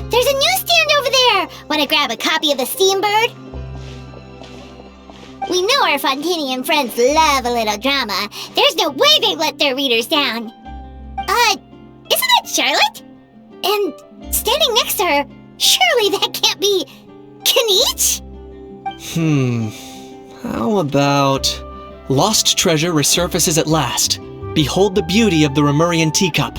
There's a newsstand over there! Wanna grab a copy of the Steambird? We know our Fontanian friends love a little drama. There's no way they let their readers down. Isn't that Charlotte? And standing next to her, surely that can't be Kinich? How about... Lost treasure resurfaces at last. Behold the beauty of the Remurian teacup.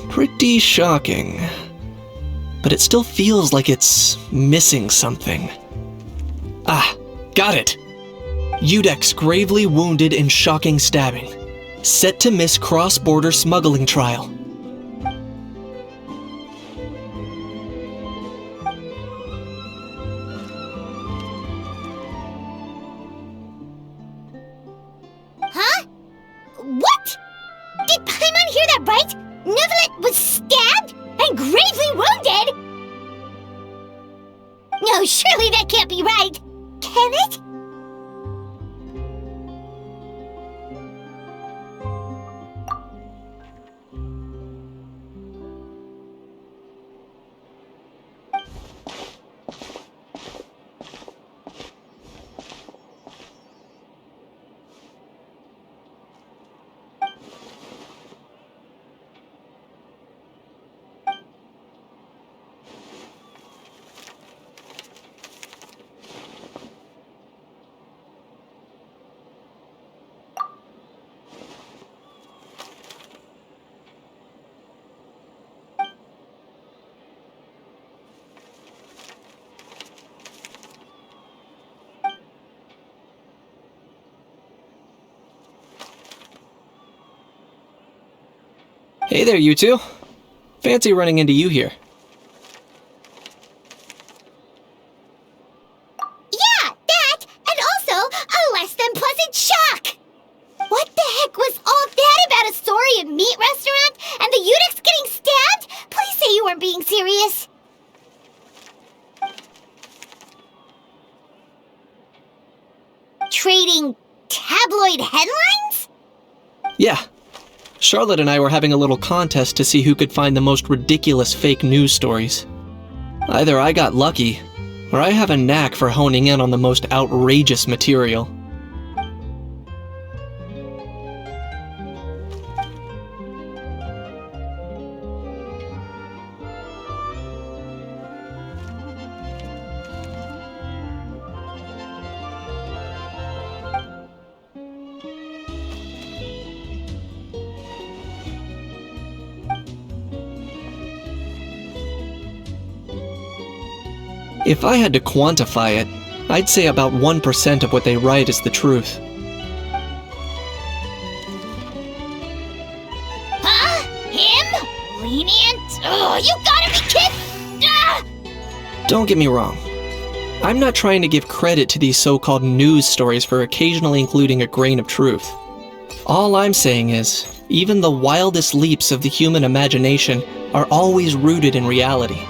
Pretty shocking. But it still feels like it's missing something. Ah, got it! Udex gravely wounded in shocking stabbing. Set to miss cross-border smuggling trial. Huh? What? Did Paimon hear that right? Neuvillette was stabbed and gravely wounded? No, surely that can't be right. Can it? Hey there, you two. Fancy running into you here. Yeah, that, and also a less than pleasant shock! What the heck was all that about a Saurian meat restaurant and the Udex getting stabbed? Please say you weren't being serious. Trading tabloid headlines? Yeah. Charlotte and I were having a little contest to see who could find the most ridiculous fake news stories. Either I got lucky, or I have a knack for honing in on the most outrageous material. If I had to quantify it, I'd say about 1% of what they write is the truth. Huh? Him? Lenient? Oh, you gotta be kidding! Ah! Don't get me wrong. I'm not trying to give credit to these so-called news stories for occasionally including a grain of truth. All I'm saying is, even the wildest leaps of the human imagination are always rooted in reality.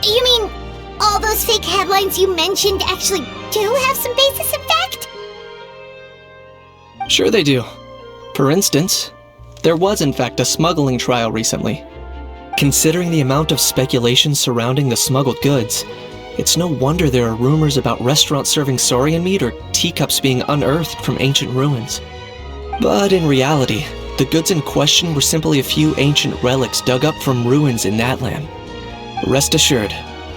You mean all those fake headlines you mentioned actually do have some basis in fact? Sure they do. For instance, there was in fact a smuggling trial recently. Considering the amount of speculation surrounding the smuggled goods, it's no wonder there are rumors about restaurants serving saurian meat or teacups being unearthed from ancient ruins. But in reality, the goods in question were simply a few ancient relics dug up from ruins in that land. Rest assured,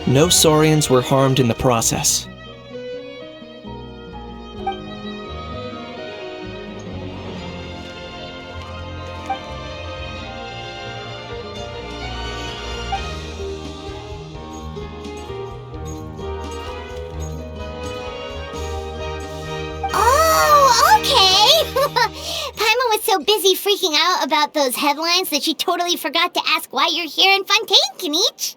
no saurians were harmed in the process. Oh, okay! Paimon was so busy freaking out about those headlines that she totally forgot to ask why you're here in Fontaine, Kinich.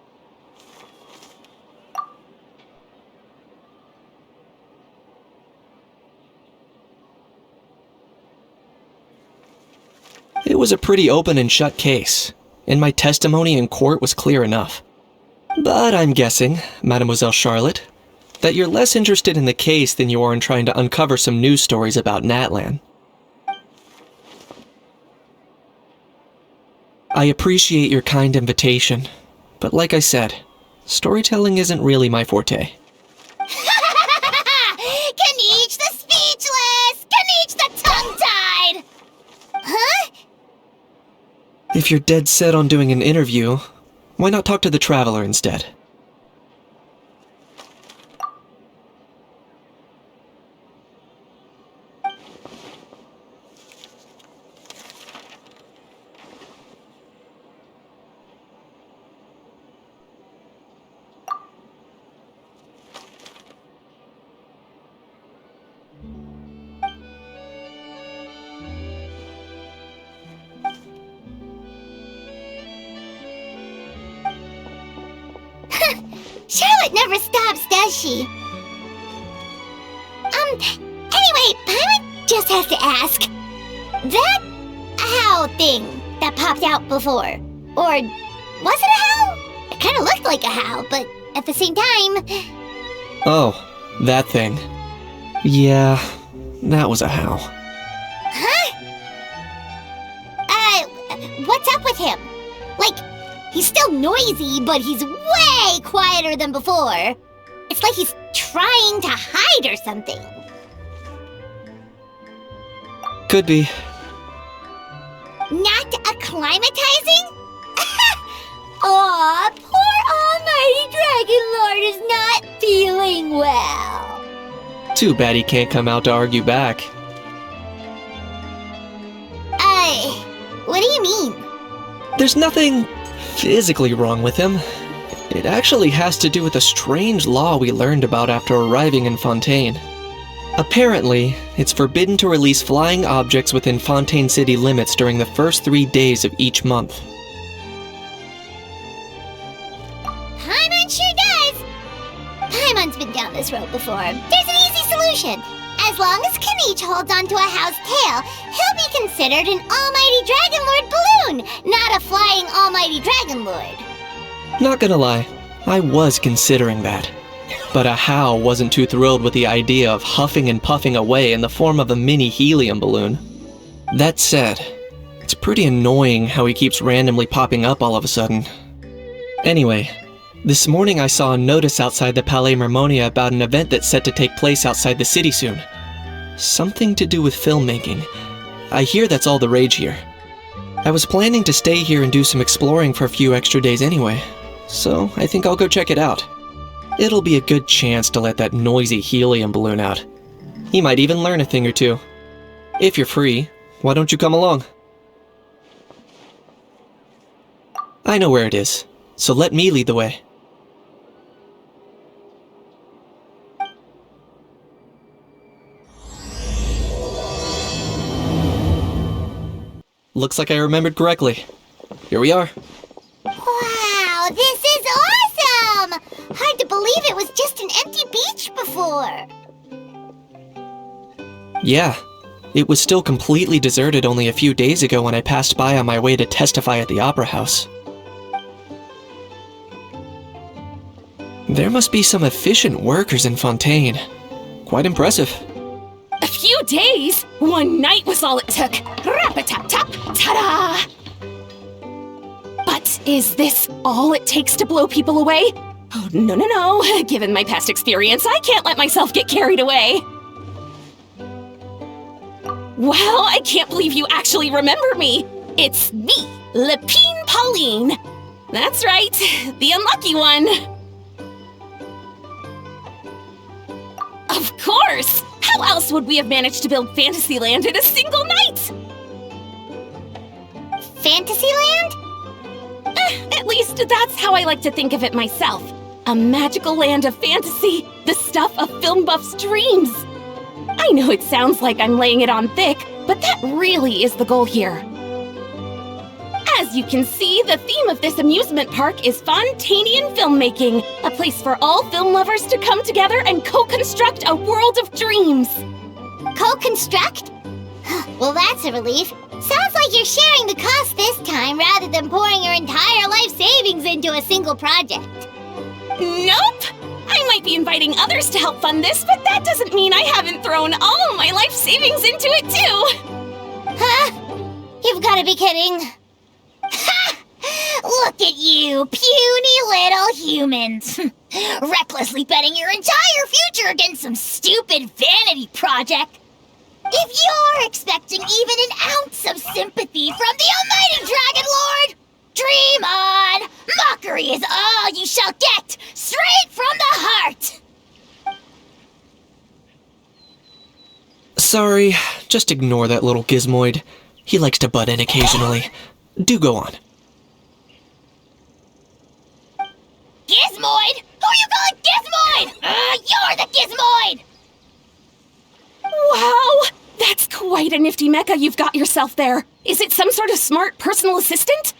It was a pretty open and shut case, and my testimony in court was clear enough. But I'm guessing, Mademoiselle Charlotte, that you're less interested in the case than you are in trying to uncover some news stories about Natlan. I appreciate your kind invitation, but like I said, storytelling isn't really my forte. Kaniche the speechless! Kaniche the tongue-tied! Huh? If you're dead set on doing an interview, why not talk to the Traveler instead? Charlotte never stops, does she? Anyway, Paimon just has to ask. That how thing that popped out before, or was it a how? It kind of looked like a how, but at the same time... Oh, that thing. Yeah, that was a how. Huh? What's up with him? Like, he's still noisy, but he's way quieter than before. It's like he's trying to hide or something. Could be. Not acclimatizing? Aw, poor Almighty Dragon Lord is not feeling well. Too bad he can't come out to argue back. What do you mean? There's nothing physically wrong with him. It actually has to do with a strange law we learned about after arriving in Fontaine. Apparently, it's forbidden to release flying objects within Fontaine city limits during the first 3 days of each month. Paimon sure does! Paimon's been down this road before. There's an easy solution. As long as Kaniche holds onto a how's tail, he'll be considered an Almighty Dragon Lord balloon, not a flying Almighty Dragon Lord. Not gonna lie, I was considering that. But a how wasn't too thrilled with the idea of huffing and puffing away in the form of a mini helium balloon. That said, it's pretty annoying how he keeps randomly popping up all of a sudden. Anyway, this morning I saw a notice outside the Palais Mermonia about an event that's set to take place outside the city soon. Something to do with filmmaking. I hear that's all the rage here. I was planning to stay here and do some exploring for a few extra days anyway, so I think I'll go check it out. It'll be a good chance to let that noisy helium balloon out. He might even learn a thing or two. If you're free, why don't you come along? I know where it is, so let me lead the way. Looks like I remembered correctly. Here we are. Wow, this is awesome! Hard to believe it was just an empty beach before. Yeah, it was still completely deserted only a few days ago when I passed by on my way to testify at the Opera House. There must be some efficient workers in Fontaine. Quite impressive. A few days? One night was all it took. Rap-a-tap-tap, ta-da! But is this all it takes to blow people away? Oh, no. Given my past experience, I can't let myself get carried away. Wow, I can't believe you actually remember me. It's me, Lapine Pauline. That's right, the unlucky one. Of course! How else would we have managed to build Fantasyland in a single night? Fantasyland? At least that's how I like to think of it myself. A magical land of fantasy, the stuff of film buffs' dreams. I know it sounds like I'm laying it on thick, but that really is the goal here. As you can see, the theme of this amusement park is Fontainian filmmaking, a place for all film lovers to come together and co-construct a world of dreams. Co-construct? Well, that's a relief. Sounds like you're sharing the cost this time rather than pouring your entire life savings into a single project. Nope! I might be inviting others to help fund this, but that doesn't mean I haven't thrown all my life savings into it too! Huh? You've gotta be kidding. Ha! Look at you, puny little humans. Recklessly betting your entire future against some stupid vanity project. If you're expecting even an ounce of sympathy from the almighty Dragon Lord, dream on! Mockery is all you shall get, straight from the heart! Sorry, just ignore that little gizmoid. He likes to butt in occasionally. Do go on. Gizmoid? Who you calling Gizmoid? You're the Gizmoid! Wow! That's quite a nifty mecha you've got yourself there. Is it some sort of smart personal assistant?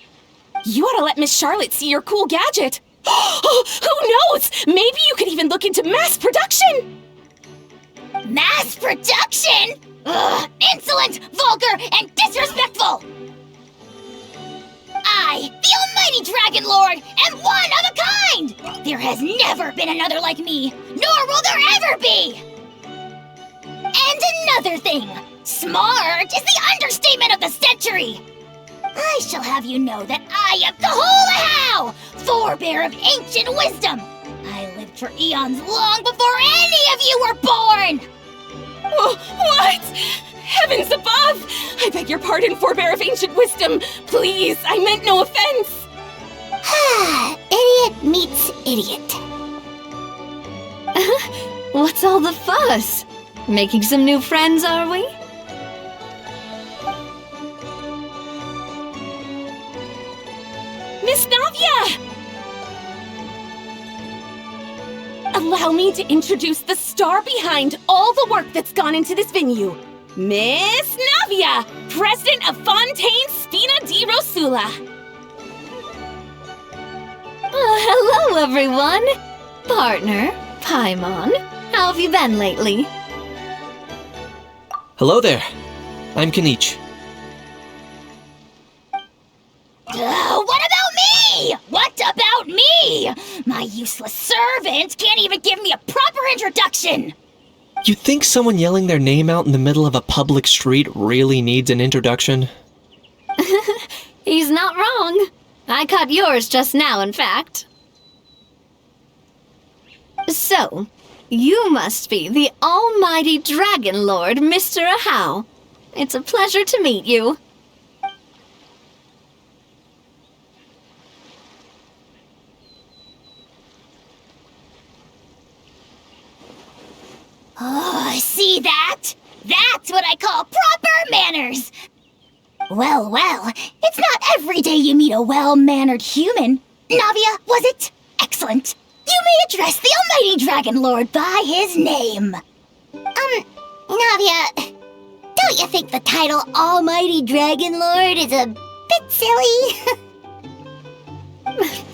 You ought to let Miss Charlotte see your cool gadget. Who knows? Maybe you could even look into mass production! Mass production? Ugh, insolent, vulgar, and disrespectful! I, the almighty Dragon Lord, am one of a kind! There has never been another like me, nor will there ever be! And another thing, smart is the understatement of the century! I shall have you know that I am Kaholahow, forebear of ancient wisdom! I lived for eons long before any of you were born! What? Heavens above! I beg your pardon, forebear of ancient wisdom. Please, I meant no offense. Idiot meets idiot. What's all the fuss? Making some new friends, are we? Miss Navia! Allow me to introduce the star behind all the work that's gone into this venue. Miss Navia, President of Fontaine Spina di Rosula. Hello, everyone. Partner, Paimon, how have you been lately? Hello there. I'm Kanich. What about me? What about me? My useless servant can't even give me a proper introduction. You think someone yelling their name out in the middle of a public street really needs an introduction? He's not wrong. I caught yours just now, in fact. So, you must be the almighty Dragon Lord, Mr. Ahau. It's a pleasure to meet you. Oh, see that? That's what I call proper manners. Well, it's not every day you meet a well-mannered human. Navia, was it? Excellent. You may address the almighty Dragon Lord by his name. Navia, don't you think the title Almighty Dragon Lord is a bit silly?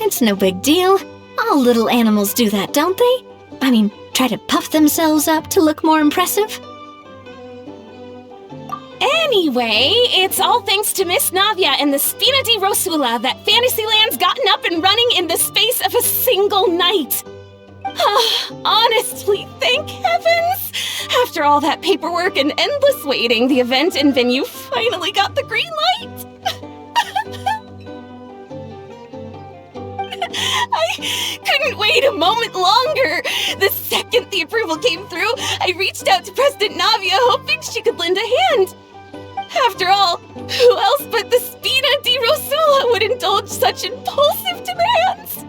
It's no big deal. All little animals do that, don't they? I mean, try to puff themselves up to look more impressive. Anyway, it's all thanks to Miss Navia and the Spina di Rosula that Fantasyland's gotten up and running in the space of a single night. Honestly, thank heavens! After all that paperwork and endless waiting, the event and venue finally got the green light! I couldn't wait a moment longer! The second the approval came through, I reached out to President Navia hoping she could lend a hand. After all, who else but the Spina di Rosula would indulge such impulsive demands?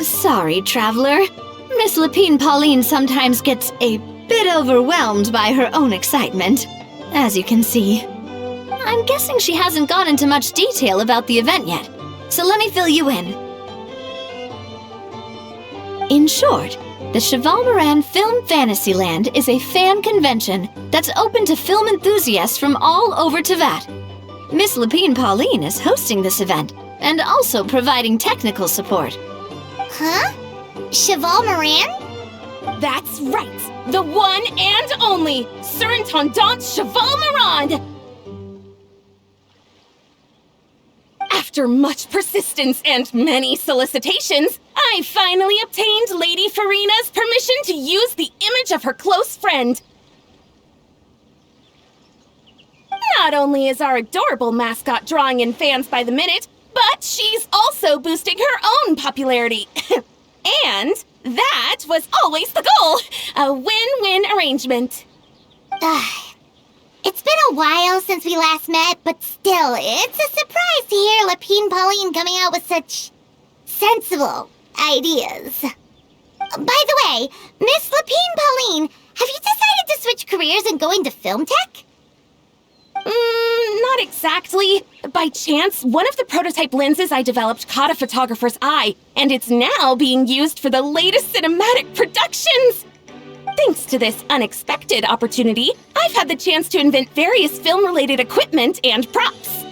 Sorry, traveler. Miss Lapine Pauline sometimes gets a bit overwhelmed by her own excitement, as you can see. I'm guessing she hasn't gone into much detail about the event yet, so let me fill you in. In short, the Cheval Moran Film Fantasyland is a fan convention that's open to film enthusiasts from all over Teyvat. Miss Lapine Pauline is hosting this event and also providing technical support. Huh? Cheval Moran? That's right! The one and only Surintendant Cheval Moran! After much persistence and many solicitations, I finally obtained Lady Farina's permission to use the image of her close friend. Not only is our adorable mascot drawing in fans by the minute, but she's also boosting her own popularity. And that was always the goal, a win-win arrangement. It's been a while since we last met, but still, it's a surprise to hear Lapine Pauline coming out with such sensible ideas. By the way, Miss Lapine Pauline, have you decided to switch careers and go into film tech? Not exactly. By chance, one of the prototype lenses I developed caught a photographer's eye, and it's now being used for the latest cinematic productions. Thanks to this unexpected opportunity, I've had the chance to invent various film-related equipment and props.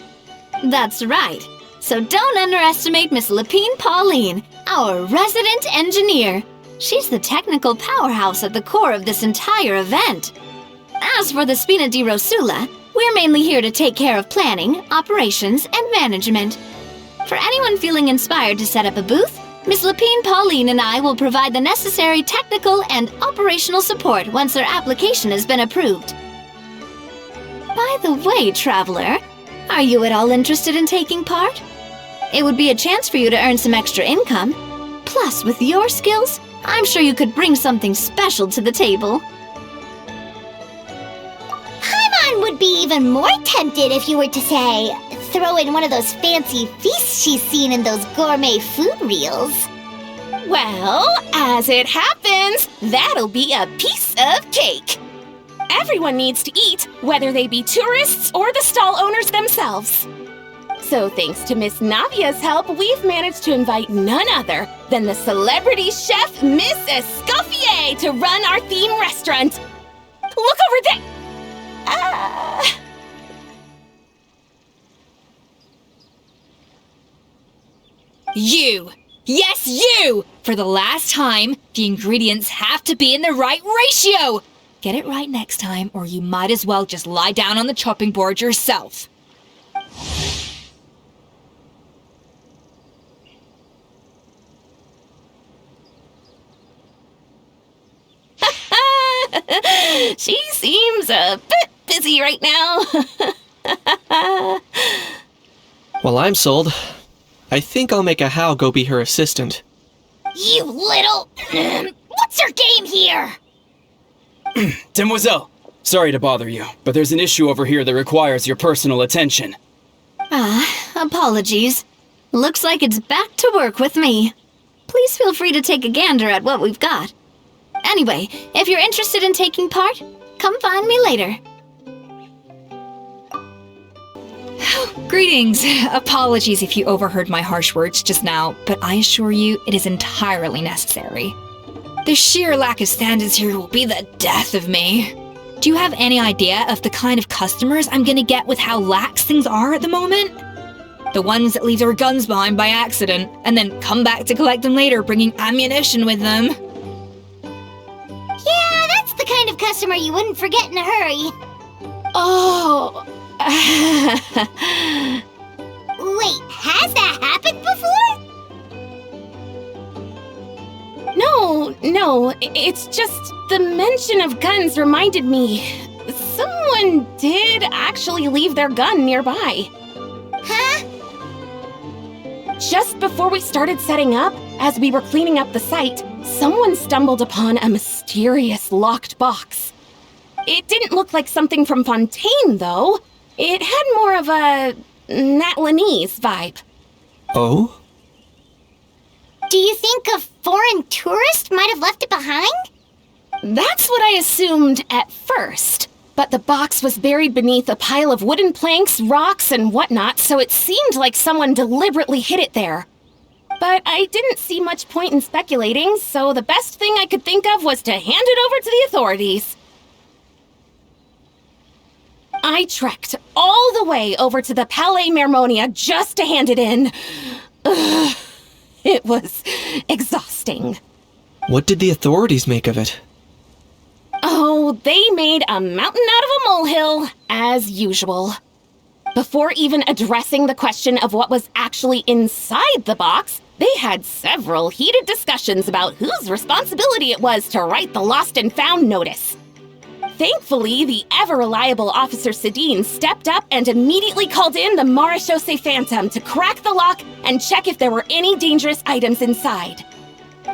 That's right. So don't underestimate Miss Lapine Pauline, our resident engineer. She's the technical powerhouse at the core of this entire event. As for the Spina di Rosula, we're mainly here to take care of planning, operations, and management. For anyone feeling inspired to set up a booth, Miss Lapine Pauline and I will provide the necessary technical and operational support once their application has been approved. By the way, traveler, are you at all interested in taking part? It would be a chance for you to earn some extra income. Plus, with your skills, I'm sure you could bring something special to the table. Paimon would be even more tempted if you were to say, throw in one of those fancy feasts she's seen in those gourmet food reels. Well, as it happens, that'll be a piece of cake. Everyone needs to eat, whether they be tourists or the stall owners themselves. So thanks to Miss Navia's help, we've managed to invite none other than the celebrity chef Miss Escoffier to run our theme restaurant. Look over there! You! Yes, you! For the last time, the ingredients have to be in the right ratio! Get it right next time, or you might as well just lie down on the chopping board yourself. She seems a bit busy right now. Well, I'm sold. I think I'll make a How go be her assistant. You little... What's your game here? Demoiselle, sorry to bother you, but there's an issue over here that requires your personal attention. Apologies. Looks like it's back to work with me. Please feel free to take a gander at what we've got. Anyway, if you're interested in taking part, come find me later. Greetings. Apologies if you overheard my harsh words just now, but I assure you it is entirely necessary. The sheer lack of standards here will be the death of me. Do you have any idea of the kind of customers I'm gonna get with how lax things are at the moment? The ones that leave their guns behind by accident, and then come back to collect them later bringing ammunition with them. Yeah, that's the kind of customer you wouldn't forget in a hurry. Oh. Wait, has that happened before? No, it's just the mention of guns reminded me. Someone did actually leave their gun nearby. Huh? Just before we started setting up, as we were cleaning up the site, someone stumbled upon a mysterious locked box. It didn't look like something from Fontaine, though. It had more of a Natlanese vibe. Oh? Do you think a foreign tourist might have left it behind? That's what I assumed at first. But the box was buried beneath a pile of wooden planks, rocks, and whatnot, so it seemed like someone deliberately hid it there. But I didn't see much point in speculating, so the best thing I could think of was to hand it over to the authorities. I trekked all the way over to the Palais Mermonia just to hand it in. Ugh, it was exhausting. What did the authorities make of it? Oh, they made a mountain out of a molehill, as usual. Before even addressing the question of what was actually inside the box, they had several heated discussions about whose responsibility it was to write the lost and found notice. Thankfully, the ever-reliable Officer Sedine stepped up and immediately called in the Marechaussee Phantom to crack the lock and check if there were any dangerous items inside.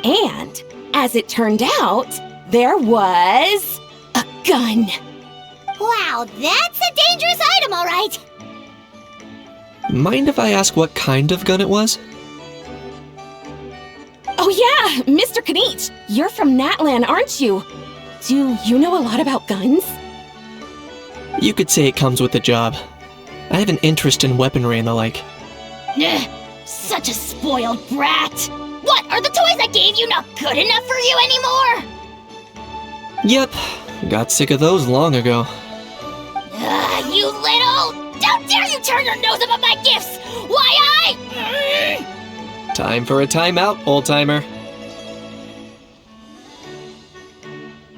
And, as it turned out, there was a gun. Wow, that's a dangerous item, all right. Mind if I ask what kind of gun it was? Oh yeah, Mr. Kanich, you're from Natlan, aren't you? Do you know a lot about guns? You could say it comes with the job. I have an interest in weaponry and the like. Ugh, such a spoiled brat. What, are the toys I gave you not good enough for you anymore? Yep, got sick of those long ago. You little... Don't dare you turn your nose up at my gifts! Why Time for a timeout, old-timer.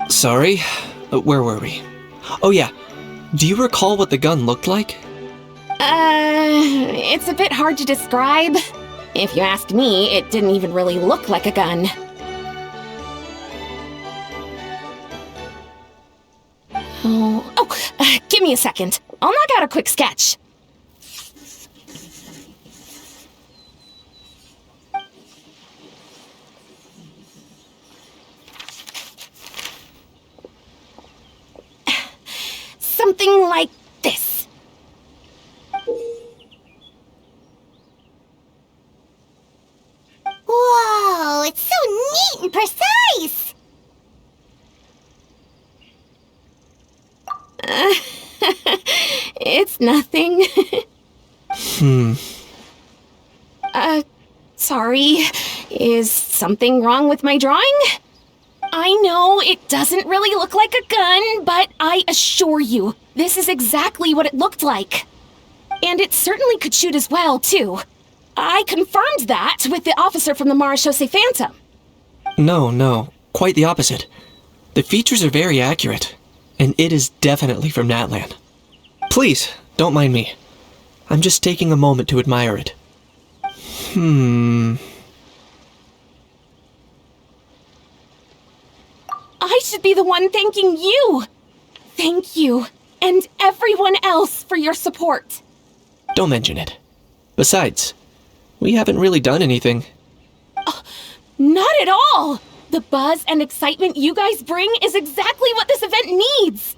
Sorry, where were we? Oh yeah, do you recall what the gun looked like? It's a bit hard to describe. If you ask me, it didn't even really look like a gun. Give me a second. I'll knock out a quick sketch. Something like this. Whoa, it's so neat and precise! It's nothing. Sorry. Is something wrong with my drawing? I know it doesn't really look like a gun, but I assure you, this is exactly what it looked like. And it certainly could shoot as well, too. I confirmed that with the officer from the Marechaussee Phantom. No, quite the opposite. The features are very accurate, and it is definitely from Natlan. Please, don't mind me. I'm just taking a moment to admire it. I should be the one thanking you. Thank you, and everyone else for your support. Don't mention it. Besides, we haven't really done anything. Not at all! The buzz and excitement you guys bring is exactly what this event needs!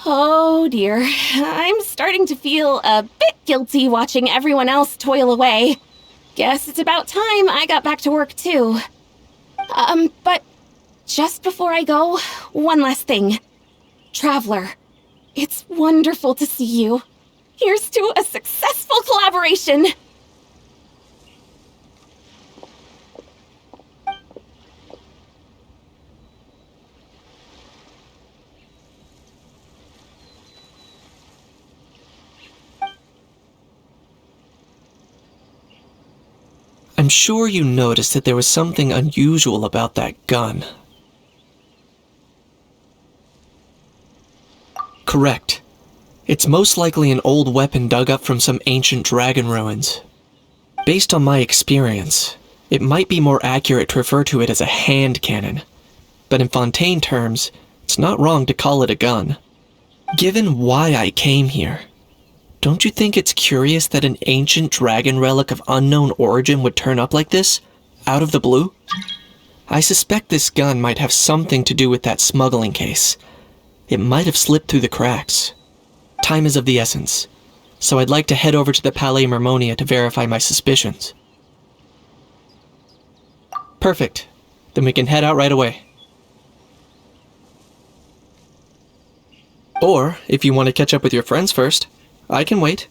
Oh dear, I'm starting to feel a bit guilty watching everyone else toil away. Guess it's about time I got back to work too. But just before I go, one last thing. Traveler, it's wonderful to see you. Here's to a successful collaboration! I'm sure you noticed that there was something unusual about that gun. Correct. It's most likely an old weapon dug up from some ancient dragon ruins. Based on my experience, it might be more accurate to refer to it as a hand cannon. But in Fontaine terms, it's not wrong to call it a gun. Given why I came here, don't you think it's curious that an ancient dragon relic of unknown origin would turn up like this, out of the blue? I suspect this gun might have something to do with that smuggling case. It might have slipped through the cracks. Time is of the essence, so I'd like to head over to the Palais Mermonia to verify my suspicions. Perfect. Then we can head out right away. Or, if you want to catch up with your friends first, I can wait.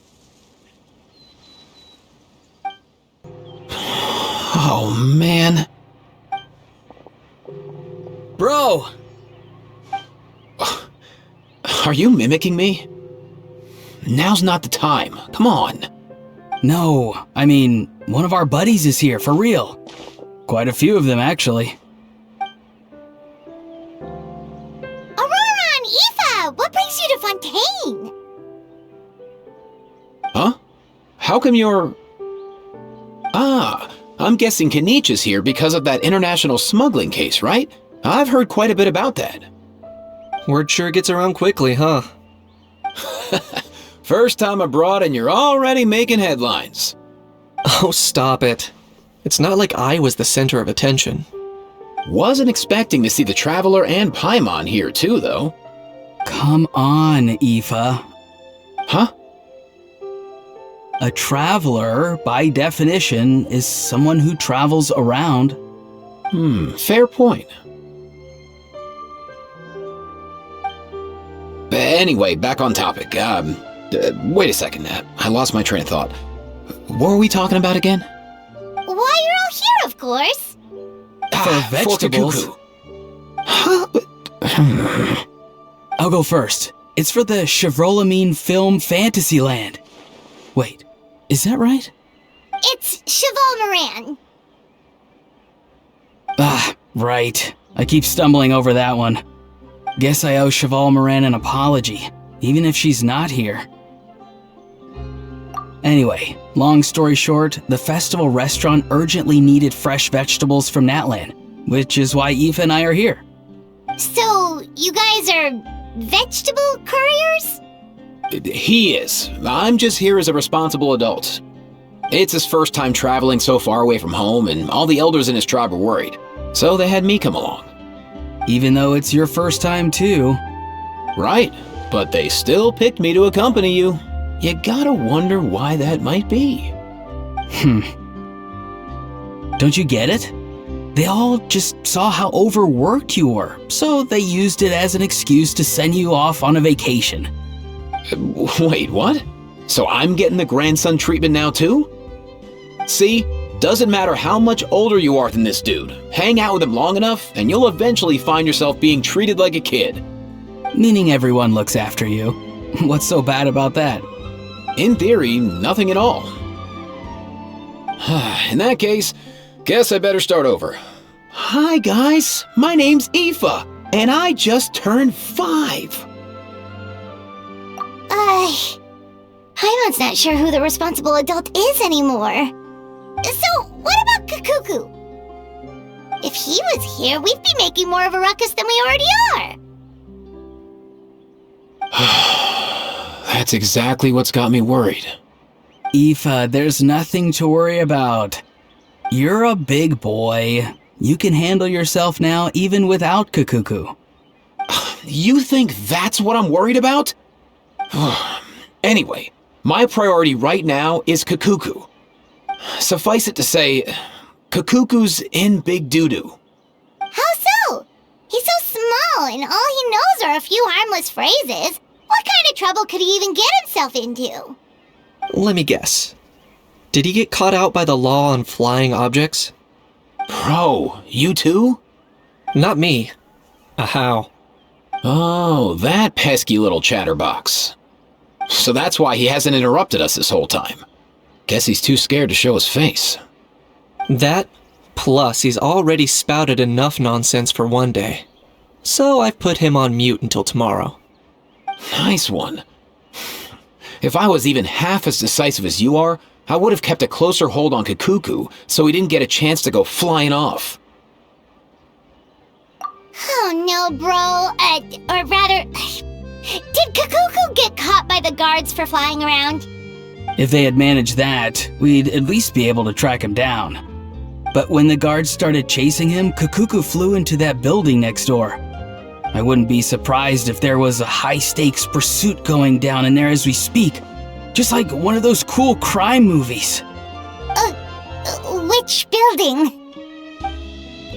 Oh, man. Bro! Are you mimicking me? Now's not the time. Come on. No, I mean, one of our buddies is here, for real. Quite a few of them, actually. Aurora and Aoife, what brings you to Fontaine? How come you're... Ah, I'm guessing Kenichi's here because of that international smuggling case, right? I've heard quite a bit about that. Word sure gets around quickly, huh? First time abroad and you're already making headlines. Oh, stop it. It's not like I was the center of attention. Wasn't expecting to see the Traveler and Paimon here too, though. Come on, Aoife. Huh? A traveler, by definition, is someone who travels around. Fair point. Anyway, back on topic. Wait a second. I lost my train of thought. What were we talking about again? Why, you're all here, of course. For vegetables. For Huh? I'll go first. It's for the Lumine Film Fantasyland. Wait, is that right? It's Cheval Moran. Ah, right. I keep stumbling over that one. Guess I owe Cheval Moran an apology, even if she's not here. Anyway, long story short, the festival restaurant urgently needed fresh vegetables from Natlan, which is why Aoife and I are here. So, you guys are vegetable couriers? He is. I'm just here as a responsible adult. It's his first time traveling so far away from home, and all the elders in his tribe were worried. So they had me come along. Even though it's your first time too. Right, but they still picked me to accompany you. You gotta wonder why that might be. Don't you get it? They all just saw how overworked you were, so they used it as an excuse to send you off on a vacation. Wait, what? So I'm getting the grandson treatment now too? See? Doesn't matter how much older you are than this dude. Hang out with him long enough, and you'll eventually find yourself being treated like a kid. Meaning everyone looks after you. What's so bad about that? In theory, nothing at all. In that case, guess I better start over. Hi guys, my name's Aoife, and I just turned 5. Paimon's not sure who the responsible adult is anymore. So, what about Kakuku? If he was here, we'd be making more of a ruckus than we already are. That's exactly what's got me worried. Aoife, there's nothing to worry about. You're a big boy. You can handle yourself now even without Kakuku. You think that's what I'm worried about? Anyway, my priority right now is Kakuku. Suffice it to say, Kakuku's in big doo-doo. How so? He's so small, and all he knows are a few harmless phrases. What kind of trouble could he even get himself into? Let me guess. Did he get caught out by the law on flying objects? Bro, you too? Not me. How? Oh, that pesky little chatterbox. So that's why he hasn't interrupted us this whole time. Guess he's too scared to show his face. That, plus he's already spouted enough nonsense for one day. So I've put him on mute until tomorrow. Nice one. If I was even half as decisive as you are, I would have kept a closer hold on Kakuku so he didn't get a chance to go flying off. Oh no, bro. Or rather, did Kakuku get caught by the guards for flying around? If they had managed that, we'd at least be able to track him down. But when the guards started chasing him, Kakuku flew into that building next door. I wouldn't be surprised if there was a high-stakes pursuit going down in there as we speak. Just like one of those cool crime movies. Which building?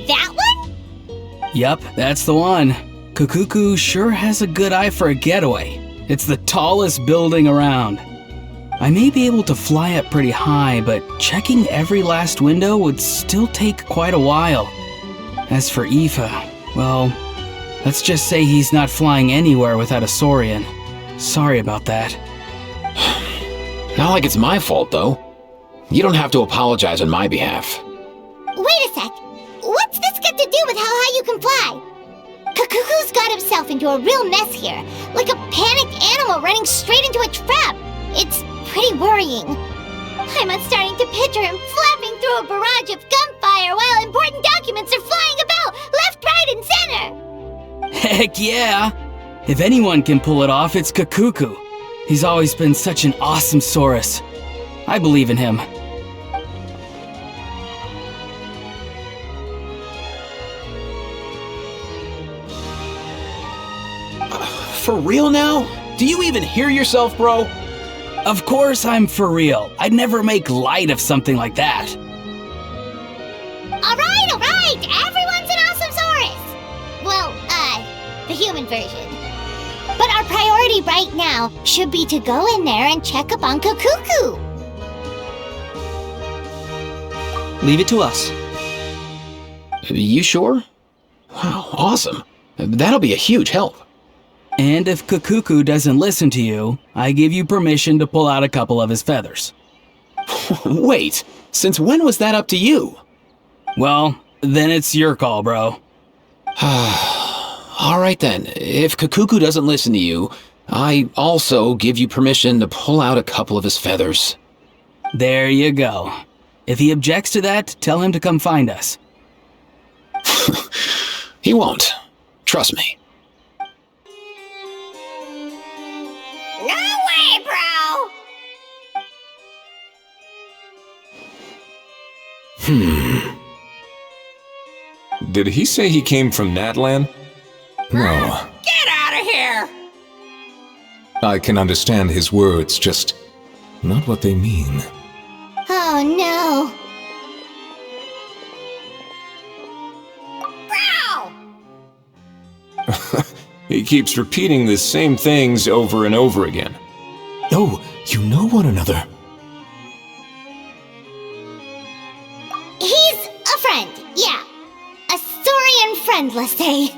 That one? Yup, that's the one. Kakuku sure has a good eye for a getaway. It's the tallest building around. I may be able to fly up pretty high, but checking every last window would still take quite a while. As for Aoife, well, let's just say he's not flying anywhere without a Saurian. Sorry about that. Not like it's my fault, though. You don't have to apologize on my behalf. Wait a sec. What's this got to do with how high you can fly? Kakuku's got himself into a real mess here, like a panicked animal running straight into a trap. It's pretty worrying. I'm starting to picture him flapping through a barrage of gunfire while important documents are flying about left, right, and center. Heck yeah! If anyone can pull it off, it's Kakuku. He's always been such an awesome Saurus. I believe in him. For real now? Do you even hear yourself, bro? Of course I'm for real. I'd never make light of something like that. All right, everyone's an awesome Saurus. Well, the human version. But our priority right now should be to go in there and check up on Kakuku. Leave it to us. You sure? Wow, awesome. That'll be a huge help. And if Kakuku doesn't listen to you, I give you permission to pull out a couple of his feathers. Wait, since when was that up to you? Well, then it's your call, bro. All right then, if Kakuku doesn't listen to you, I also give you permission to pull out a couple of his feathers. There you go. If he objects to that, tell him to come find us. He won't. Trust me. No way, bro! Did he say he came from Natlan? No. Get out of here! I can understand his words, just not what they mean. Oh no. Bro! He keeps repeating the same things over and over again. Oh, you know one another. He's a friend, yeah. A Saurian friend, let's say.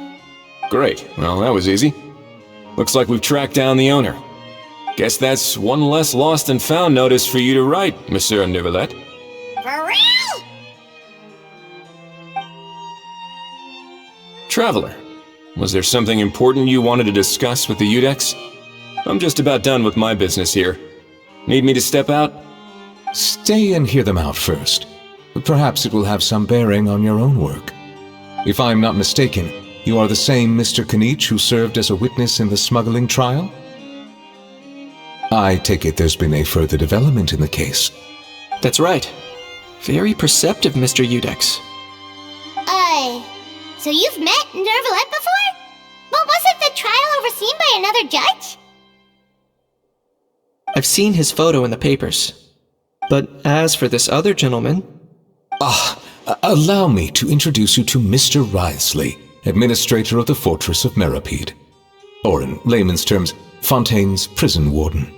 Great. Well, that was easy. Looks like we've tracked down the owner. Guess that's one less lost and found notice for you to write, Monsieur Nivelet. For real? Traveler, was there something important you wanted to discuss with the Udex? I'm just about done with my business here. Need me to step out? Stay and hear them out first. Perhaps it will have some bearing on your own work. If I'm not mistaken, you are the same Mr. Kanich who served as a witness in the smuggling trial? I take it there's been a further development in the case. That's right. Very perceptive, Mr. Udex. So you've met Nervalet before? But wasn't the trial overseen by another judge? I've seen his photo in the papers. But as for this other gentleman... Allow me to introduce you to Mr. Wriothesley, administrator of the Fortress of Meripede. Or in layman's terms, Fontaine's prison warden.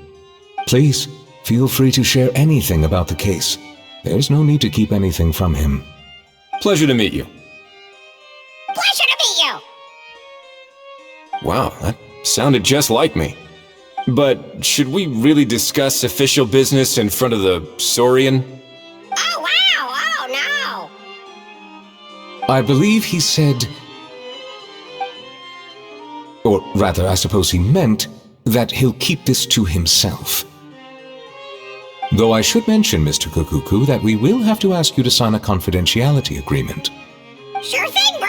Please, feel free to share anything about the case. There's no need to keep anything from him. Pleasure to meet you. Pleasure to meet you! Wow, that sounded just like me. But should we really discuss official business in front of the Saurian? Oh, wow! Oh, no! I believe he said... Or rather, I suppose he meant that he'll keep this to himself. Though I should mention, Mr. Kukuku, that we will have to ask you to sign a confidentiality agreement. Sure thing, bro!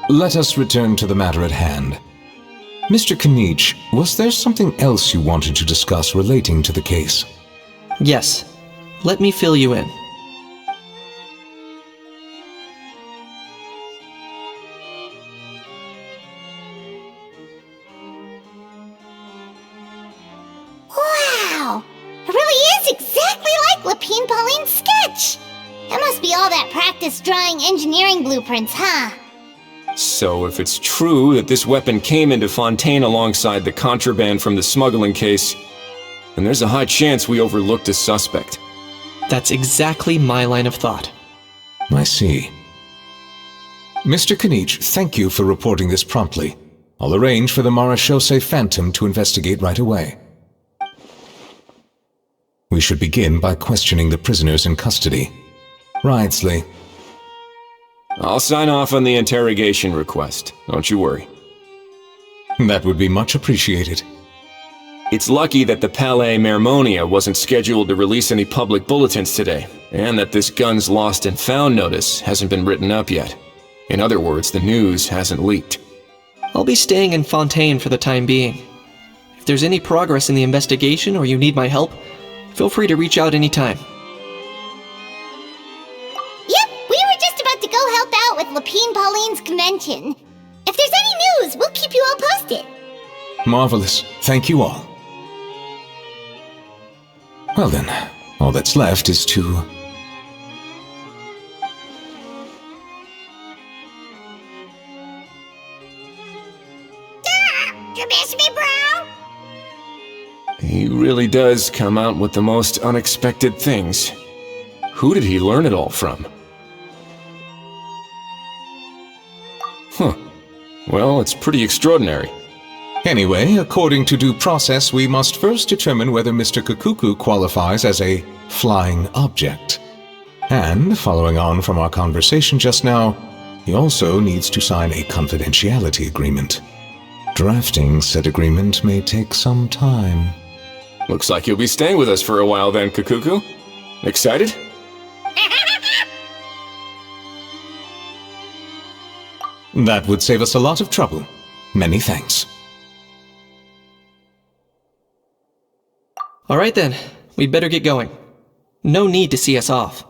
Let us return to the matter at hand. Mr. Kanich, was there something else you wanted to discuss relating to the case? Yes. Let me fill you in. Wow! It really is exactly like Lapine Pauline's sketch! It must be all that practice drawing engineering blueprints, huh? So if it's true that this weapon came into Fontaine alongside the contraband from the smuggling case, then there's a high chance we overlooked a suspect. That's exactly my line of thought. I see. Mr. Kanich, thank you for reporting this promptly. I'll arrange for the Marechaussee Phantom to investigate right away. We should begin by questioning the prisoners in custody. Wriothesley. I'll sign off on the interrogation request, don't you worry. That would be much appreciated. It's lucky that the Palais Mermonia wasn't scheduled to release any public bulletins today, and that this Guns Lost and Found notice hasn't been written up yet. In other words, the news hasn't leaked. I'll be staying in Fontaine for the time being. If there's any progress in the investigation or you need my help, feel free to reach out anytime. Yep, we were just about to go help out with Lapine Pauline's convention. If there's any news, we'll keep you all posted. Marvelous. Thank you all. Well then, all that's left is to... You miss me, bro? He really does come out with the most unexpected things. Who did he learn it all from? Huh. Well, it's pretty extraordinary. Anyway, according to due process, we must first determine whether Mr. Kukuku qualifies as a flying object. And, following on from our conversation just now, he also needs to sign a confidentiality agreement. Drafting said agreement may take some time. Looks like you'll be staying with us for a while then, Kukuku. Excited? That would save us a lot of trouble. Many thanks. Alright then, we'd better get going. No need to see us off.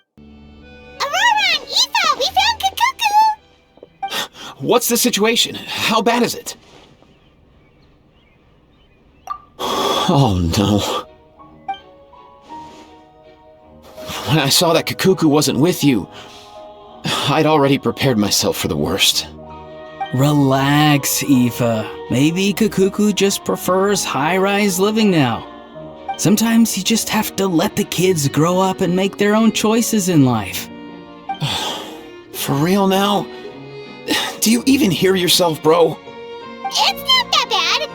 Aurora and Aoife, we found Kukuku! What's the situation? How bad is it? Oh no. When I saw that Kukuku wasn't with you, I'd already prepared myself for the worst. Relax, Aoife. Maybe Kukuku just prefers high-rise living now. Sometimes you just have to let the kids grow up and make their own choices in life. For real now? Do you even hear yourself, bro? It's not that bad.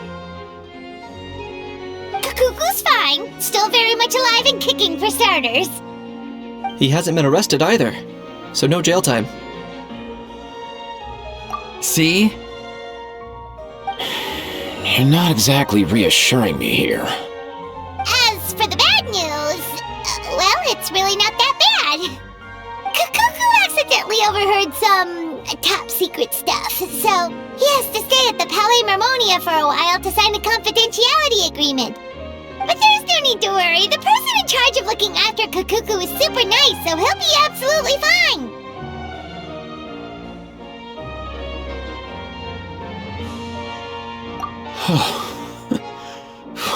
Kukuku's fine. Still very much alive and kicking for starters. He hasn't been arrested either, so no jail time. See? You're not exactly reassuring me here. As for the bad news, well, it's really not that bad. Kukuku accidentally overheard some top secret stuff, so he has to stay at the Palais Mermonia for a while to sign a confidentiality agreement. But there's no need to worry. The person in charge of looking after Kukuku is super nice, so he'll be absolutely fine.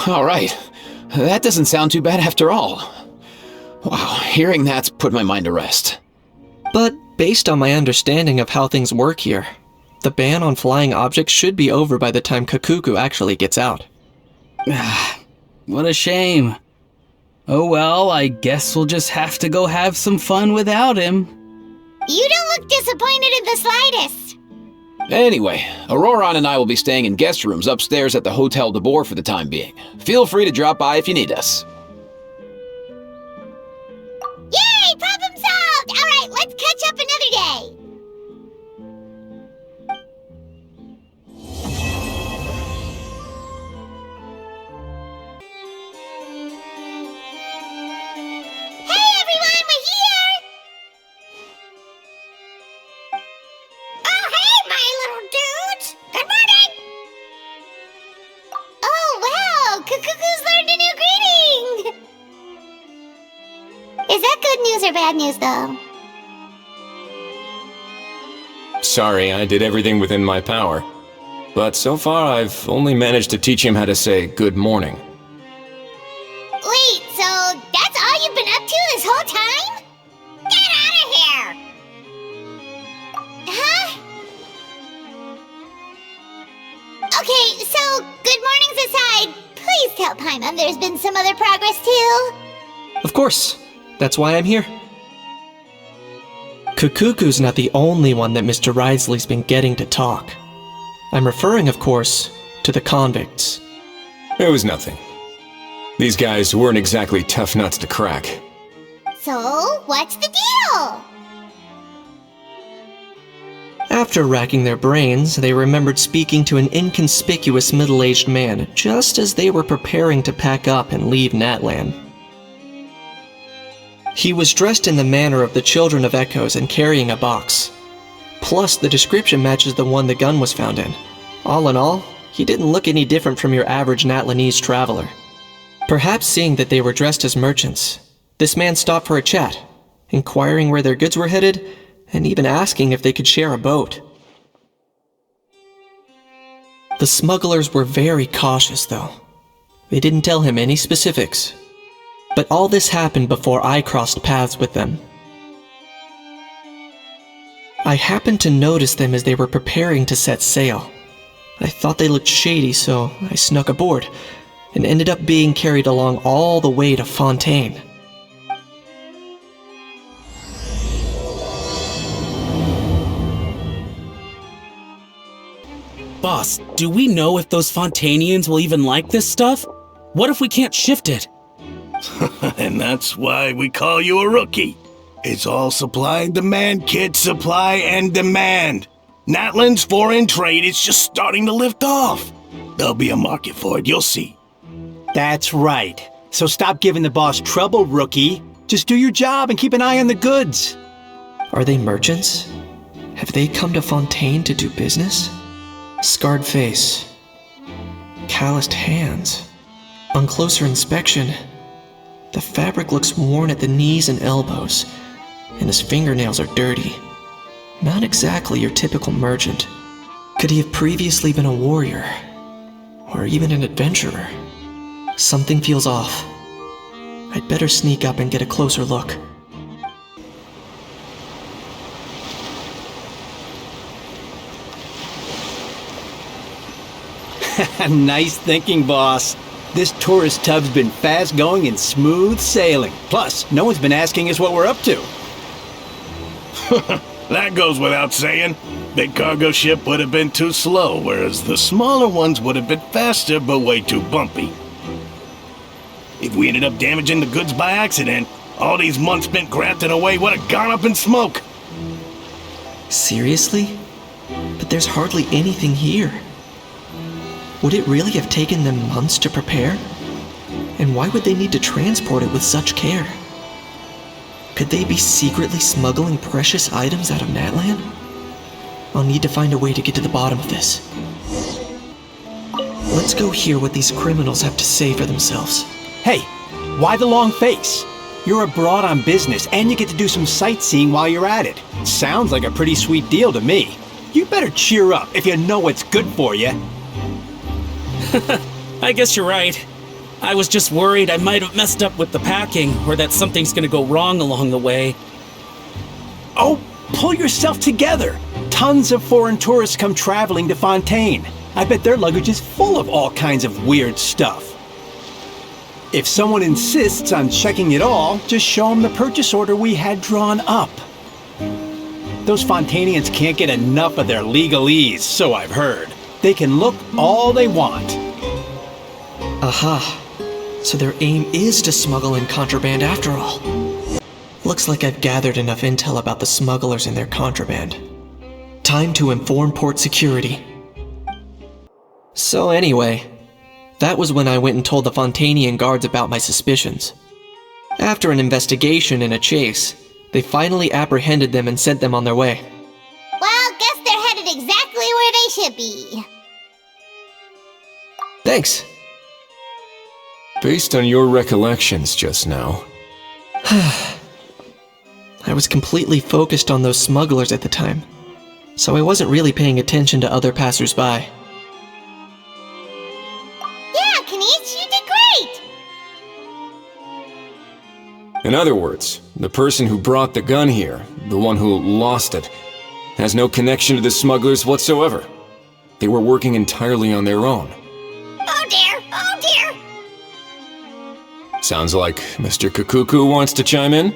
All right. That doesn't sound too bad after all. Wow, hearing that's put my mind to rest. But based on my understanding of how things work here, the ban on flying objects should be over by the time Kukuku actually gets out. What a shame. Oh well, I guess we'll just have to go have some fun without him. You don't look disappointed in the slightest. Anyway, Aurora and I will be staying in guest rooms upstairs at the Hotel de Boer for the time being. Feel free to drop by if you need us. Yay! Problem solved! Alright, let's catch up another day. Hey everyone, we're here! Oh hey, my little dudes! Good morning! Oh wow, Kukuku's learned a new greeting! Is that good news or bad news, though? Sorry, I did everything within my power. But so far, I've only managed to teach him how to say good morning. Wait, so that's all you've been up to this whole time? Get out of here! Huh? Okay, so good mornings aside, please tell Paimon there's been some other progress too. Of course, that's why I'm here. Kukuku's not the only one that Mr. Risley's been getting to talk. I'm referring, of course, to the convicts. It was nothing. These guys weren't exactly tough nuts to crack. So, what's the deal? After racking their brains, they remembered speaking to an inconspicuous middle-aged man just as they were preparing to pack up and leave Natland. He was dressed in the manner of the Children of Echoes and carrying a box. Plus, the description matches the one the gun was found in. All in all, he didn't look any different from your average Natlanese traveler. Perhaps seeing that they were dressed as merchants, this man stopped for a chat, inquiring where their goods were headed, and even asking if they could share a boat. The smugglers were very cautious, though. They didn't tell him any specifics. But all this happened before I crossed paths with them. I happened to notice them as they were preparing to set sail. I thought they looked shady, so I snuck aboard, and ended up being carried along all the way to Fontaine. Boss, do we know if those Fontainians will even like this stuff? What if we can't shift it? And that's why we call you a rookie. It's all supply and demand, kid. Supply and demand. Natland's foreign trade is just starting to lift off. There'll be a market for it, you'll see. That's right. So stop giving the boss trouble, rookie. Just do your job and keep an eye on the goods. Are they merchants? Have they come to Fontaine to do business? Scarred face. Calloused hands. On closer inspection, the fabric looks worn at the knees and elbows, and his fingernails are dirty. Not exactly your typical merchant. Could he have previously been a warrior? Or even an adventurer? Something feels off. I'd better sneak up and get a closer look. Nice thinking, boss. This tourist tub's been fast going and smooth sailing. Plus, no one's been asking us what we're up to. That goes without saying. Big cargo ship would have been too slow, whereas the smaller ones would have been faster but way too bumpy. If we ended up damaging the goods by accident, all these months spent grafting away would have gone up in smoke. Seriously? But there's hardly anything here. Would it really have taken them months to prepare? And why would they need to transport it with such care? Could they be secretly smuggling precious items out of Natland? I'll need to find a way to get to the bottom of this. Let's go hear what these criminals have to say for themselves. Hey, why the long face? You're abroad on business and you get to do some sightseeing while you're at it. Sounds like a pretty sweet deal to me. You better cheer up if you know what's good for you. I guess you're right. I was just worried I might have messed up with the packing, or that something's gonna go wrong along the way. Oh, pull yourself together. Tons of foreign tourists come traveling to Fontaine. I bet their luggage is full of all kinds of weird stuff. If someone insists on checking it all, just show them the purchase order we had drawn up. Those Fontainians can't get enough of their legalese, so I've heard. They can look all they want. Aha. So their aim is to smuggle in contraband after all. Looks like I've gathered enough intel about the smugglers and their contraband. Time to inform port security. So anyway, that was when I went and told the Fontainian guards about my suspicions. After an investigation and a chase, they finally apprehended them and sent them on their way. Well, guess they're headed exactly where they should be. Thanks. Based on your recollections just now, I was completely focused on those smugglers at the time, so I wasn't really paying attention to other passersby. Yeah, Kanish, you did great! in other words, the person who brought the gun here, the one who lost it, has no connection to the smugglers whatsoever. They were working entirely on their own. Oh dear, oh dear! Sounds like Mr. Kukuku wants to chime in?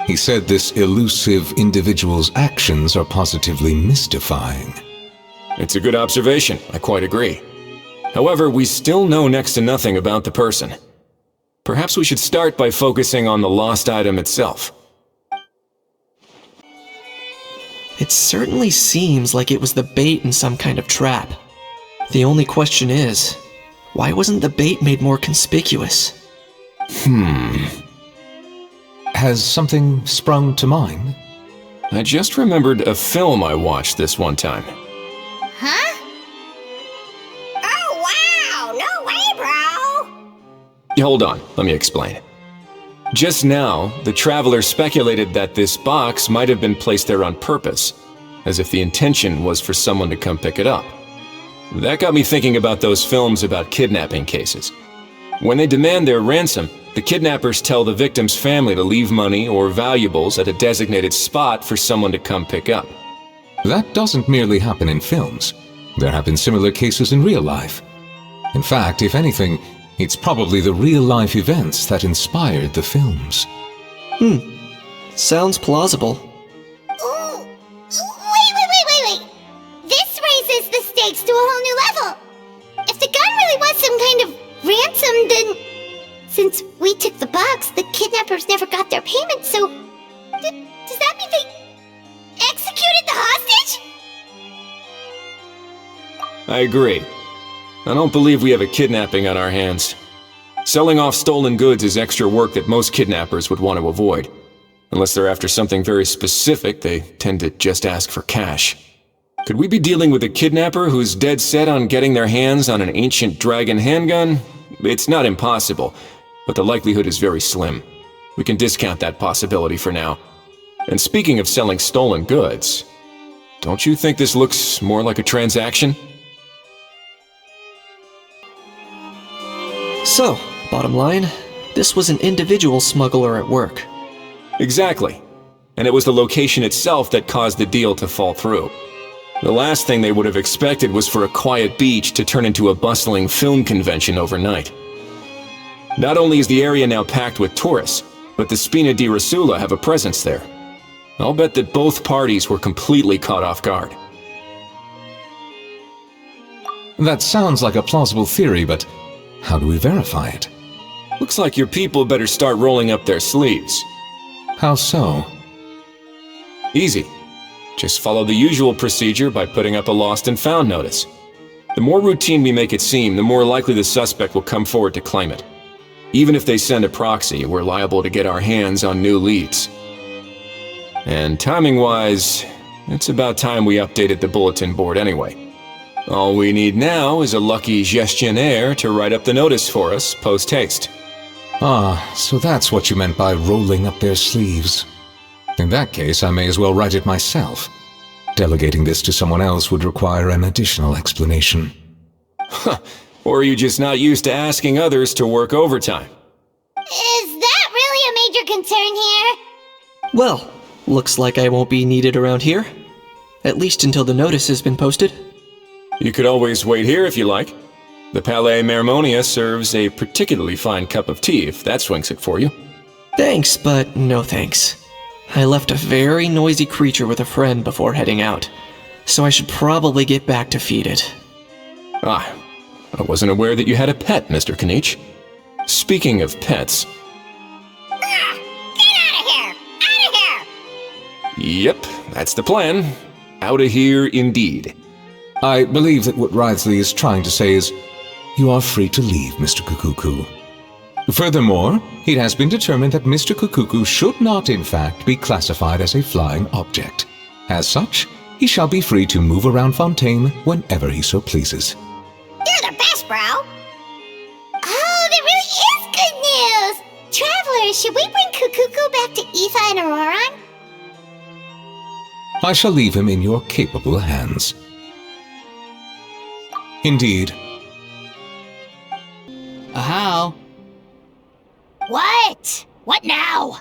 He said this elusive individual's actions are positively mystifying. It's a good observation, I quite agree. However, we still know next to nothing about the person. Perhaps we should start by focusing on the lost item itself. It certainly seems like it was the bait in some kind of trap. The only question is, why wasn't the bait made more conspicuous? Has something sprung to mind? I just remembered a film I watched this one time. Huh? Oh, wow! No way, bro! Hold on, let me explain. Just now, the traveler speculated that this box might have been placed there on purpose, as if the intention was for someone to come pick it up. That got me thinking about those films about kidnapping cases. When they demand their ransom, the kidnappers tell the victim's family to leave money or valuables at a designated spot for someone to come pick up. That doesn't merely happen in films. There have been similar cases in real life. In fact, if anything, it's probably the real-life events that inspired the films. Sounds plausible. Ooh! Wait! This raises the stakes to a whole new level! If the gun really was some kind of ransom, then... Since we took the box, the kidnappers never got their payment, so... Does that mean they... executed the hostage? I agree. I don't believe we have a kidnapping on our hands. Selling off stolen goods is extra work that most kidnappers would want to avoid. Unless they're after something very specific, they tend to just ask for cash. Could we be dealing with a kidnapper who's dead set on getting their hands on an ancient dragon handgun? It's not impossible, but the likelihood is very slim. We can discount that possibility for now. And speaking of selling stolen goods, don't you think this looks more like a transaction? So, bottom line, this was an individual smuggler at work. Exactly. And it was the location itself that caused the deal to fall through. The last thing they would have expected was for a quiet beach to turn into a bustling film convention overnight. Not only is the area now packed with tourists, but the Spina di Rosula have a presence there. I'll bet that both parties were completely caught off guard. That sounds like a plausible theory, but how do we verify it? Looks like your people better start rolling up their sleeves. How so? Easy. Just follow the usual procedure by putting up a lost and found notice. The more routine we make it seem, the more likely the suspect will come forward to claim it. Even if they send a proxy, we're liable to get our hands on new leads. And timing-wise, it's about time we updated the bulletin board anyway. All we need now is a lucky gestionnaire to write up the notice for us post-haste. Ah, so that's what you meant by rolling up their sleeves. In that case, I may as well write it myself. Delegating this to someone else would require an additional explanation. Or are you just not used to asking others to work overtime? Is that really a major concern here? Well, looks like I won't be needed around here. At least until the notice has been posted. You could always wait here if you like. The Palais Mermonia serves a particularly fine cup of tea if that swings it for you. Thanks, but no thanks. I left a very noisy creature with a friend before heading out, so I should probably get back to feed it. Ah, I wasn't aware that you had a pet, Mr. Kanich. Speaking of pets... Get out of here! Out of here! Yep, that's the plan. Outta here indeed. I believe that what Wriothesley is trying to say is, you are free to leave, Mr. Kukuku. Furthermore, it has been determined that Mr. Kukuku should not, in fact, be classified as a flying object. As such, he shall be free to move around Fontaine whenever he so pleases. You're the best, bro! Oh, that really is good news! Travelers, should we bring Kukuku back to Aoife and Auroran? I shall leave him in your capable hands. Indeed. How? What? What now?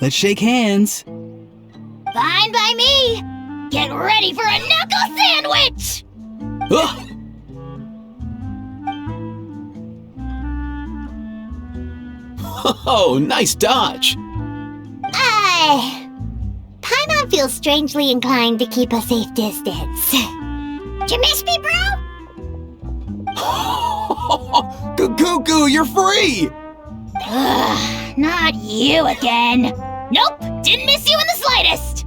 Let's shake hands. Fine by me! Get ready for a knuckle sandwich! Ugh. Oh, nice dodge. Paimon feels strangely inclined to keep a safe distance. Did you miss me, bro? Kukuku, you're free! Ugh, not you again. Nope, didn't miss you in the slightest.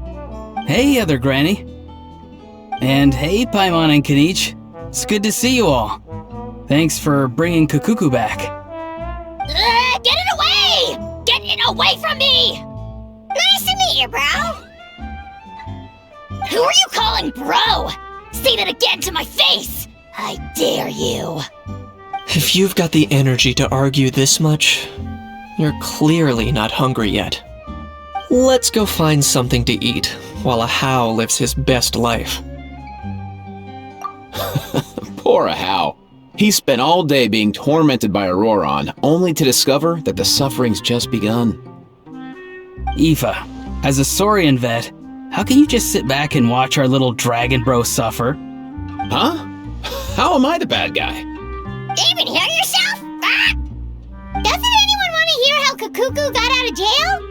Hey, other granny. And hey, Paimon and Kanich. It's good to see you all. Thanks for bringing Kukuku back. Get it away! Get it away from me! Nice to meet you, bro. Who are you calling bro? Say that again to my face! I dare you. If you've got the energy to argue this much, you're clearly not hungry yet. Let's go find something to eat while a How lives his best life. Poor Ahau. He spent all day being tormented by Auroron, only to discover that the suffering's just begun. Aoife, as a Saurian vet, how can you just sit back and watch our little dragon bro suffer? Huh? How am I the bad guy? Even hear yourself? Ah! Doesn't anyone want to hear how Kukuku got out of jail?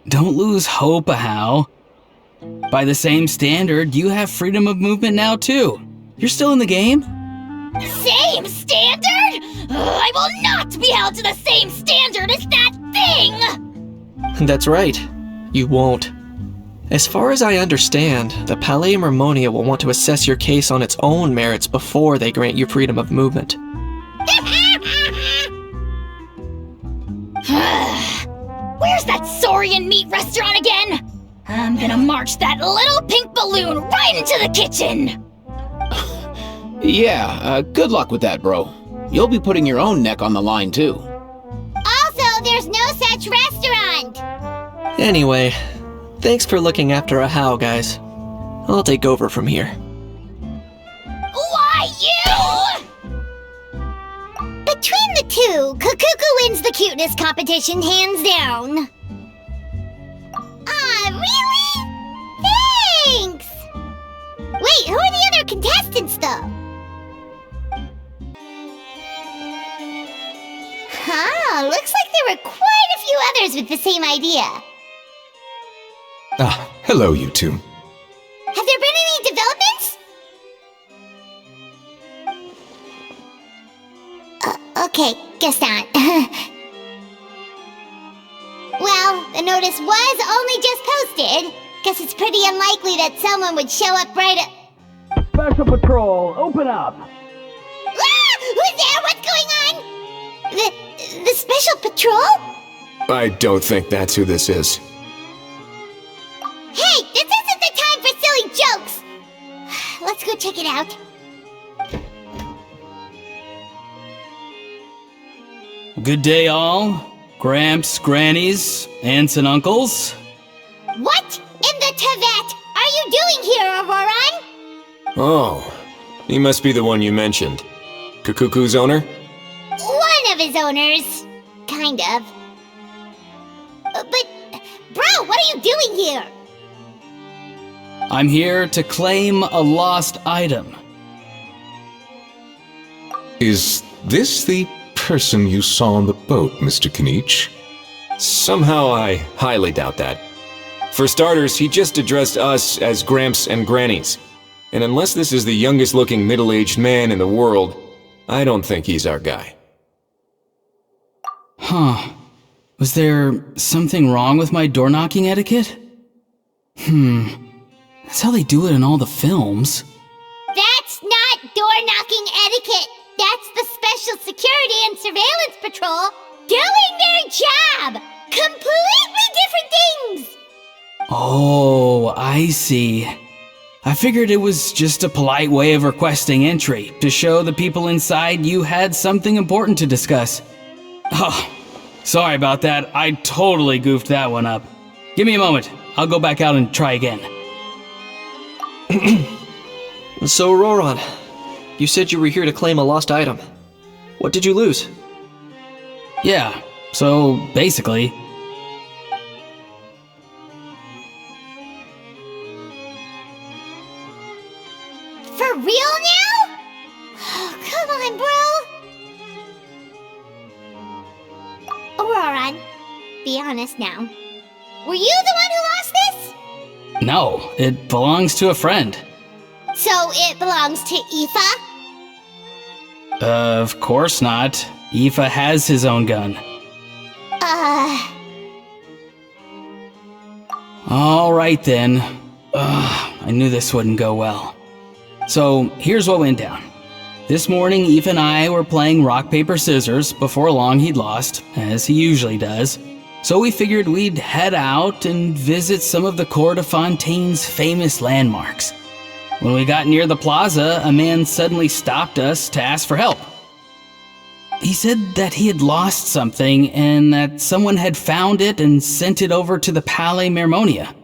Don't lose hope, Ahau. By the same standard, you have freedom of movement now too. You're still in the game? Same standard? I will not be held to the same standard as that thing! That's right. You won't. As far as I understand, the Palais Mermonia will want to assess your case on its own merits before they grant you freedom of movement. Where's that Saurian meat restaurant again? I'm gonna march that little pink balloon right into the kitchen! Yeah, good luck with that, bro. You'll be putting your own neck on the line, too. Also, there's no such restaurant. Anyway, thanks for looking after a How, guys. I'll take over from here. Why you? Between the two, Kukuku wins the cuteness competition hands down. Really? Thanks! Wait, who are the other contestants, though? Huh, looks like there were quite a few others with the same idea. Ah, hello, you two. Have there been any developments? Okay, guess not. Well, the notice was only just posted. Guess it's pretty unlikely that someone would show up right at... Special Patrol, open up! Ah! Who's there? What's going on? The Special Patrol? I don't think that's who this is. Hey, this isn't the time for silly jokes! Let's go check it out. Good day, all. Gramps, grannies, aunts and uncles. What in the Tevet are you doing here, Auroron? Oh, he must be the one you mentioned. Kukuku's owner? One of his owners. Kind of. But, bro, what are you doing here? I'm here to claim a lost item. Is this the person you saw on the boat, Mr. Kanich? Somehow I highly doubt that. For starters, he just addressed us as Gramps and Grannies. And unless this is the youngest looking middle-aged man in the world, I don't think he's our guy. Huh. Was there something wrong with my door-knocking etiquette? That's how they do it in all the films. That's not door-knocking etiquette. That's the Special Security and Surveillance Patrol doing their job! Completely different things! Oh, I see. I figured it was just a polite way of requesting entry, to show the people inside you had something important to discuss. Oh, sorry about that. I totally goofed that one up. Give me a moment. I'll go back out and try again. So, Auroron, you said you were here to claim a lost item. What did you lose? Yeah, so basically... For real now? Oh, come on, bro. Auroron, be honest now. Were you the one who lost this? No, it belongs to a friend. So it belongs to Aoife? Of course not. Aoife has his own gun. Alright then. I knew this wouldn't go well. So, here's what went down. This morning, Aoife and I were playing rock, paper, scissors. Before long, he'd lost, as he usually does. So we figured we'd head out and visit some of the Cour de Fontaine's famous landmarks. When we got near the plaza, a man suddenly stopped us to ask for help. He said that he had lost something and that someone had found it and sent it over to the Palais Mermonia.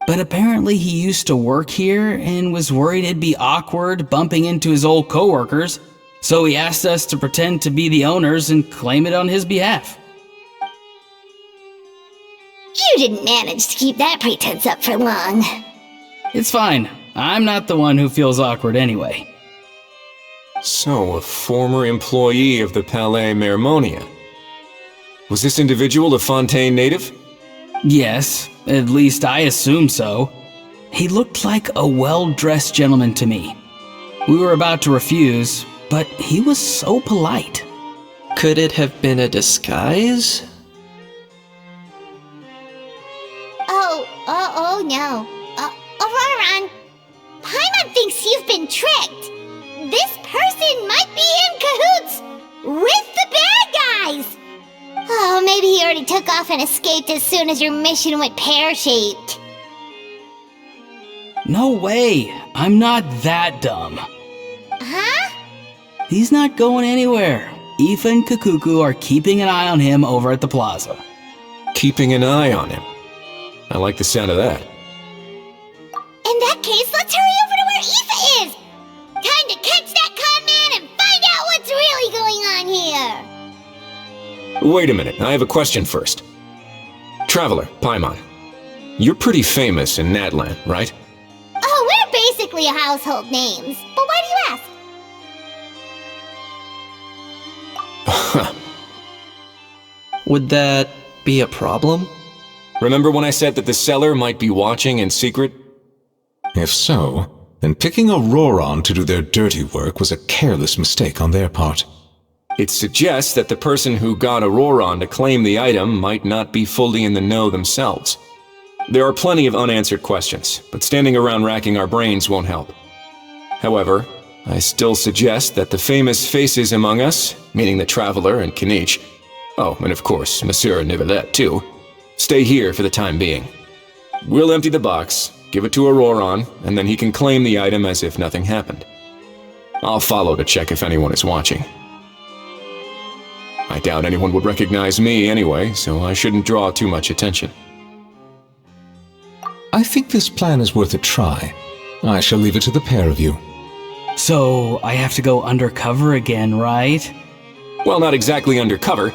But apparently he used to work here and was worried it'd be awkward bumping into his old coworkers, so he asked us to pretend to be the owners and claim it on his behalf. You didn't manage to keep that pretense up for long. It's fine. I'm not the one who feels awkward anyway. So, a former employee of the Palais Mermonia. Was this individual a Fontaine native? Yes, at least I assume so. He looked like a well-dressed gentleman to me. We were about to refuse, but he was so polite. Could it have been a disguise? Oh no. Auroran, Paimon thinks you've been tricked. This person might be in cahoots with the bad guys. Oh, maybe he already took off and escaped as soon as your mission went pear-shaped. No way! I'm not that dumb. Huh? He's not going anywhere. Aoife and Kakuku are keeping an eye on him over at the plaza. Keeping an eye on him. I like the sound of that. In that case, let's hurry over to where Aoife is! Time to catch that con man and find out what's really going on here! Wait a minute, I have a question first. Traveler, Paimon, you're pretty famous in Natlan, right? Oh, we're basically household names. But why do you ask? Would that be a problem? Remember when I said that the seller might be watching in secret? If so, then picking Auroran to do their dirty work was a careless mistake on their part. It suggests that the person who got Auroran to claim the item might not be fully in the know themselves. There are plenty of unanswered questions, but standing around racking our brains won't help. However, I still suggest that the famous faces among us, meaning the Traveler and Kinich, oh, and of course, Monsieur Nivelet too, stay here for the time being. We'll empty the box, give it to Auroran, and then he can claim the item as if nothing happened. I'll follow to check if anyone is watching. I doubt anyone would recognize me anyway, so I shouldn't draw too much attention. I think this plan is worth a try. I shall leave it to the pair of you. So, I have to go undercover again, right? Well, not exactly undercover.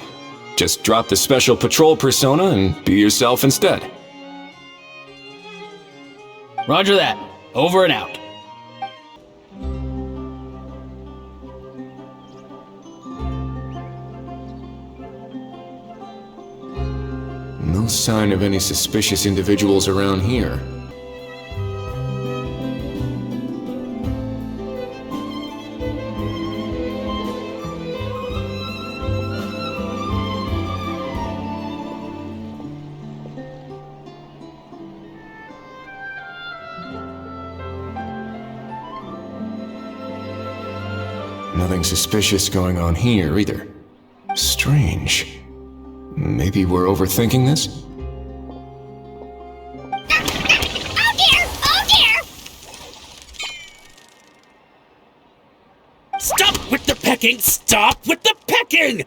Just drop the special patrol persona and be yourself instead. Roger that. Over and out. No sign of any suspicious individuals around here. Nothing suspicious going on here, either. Strange. Maybe we're overthinking this? Oh dear! Oh dear! Stop with the pecking! Stop with the pecking!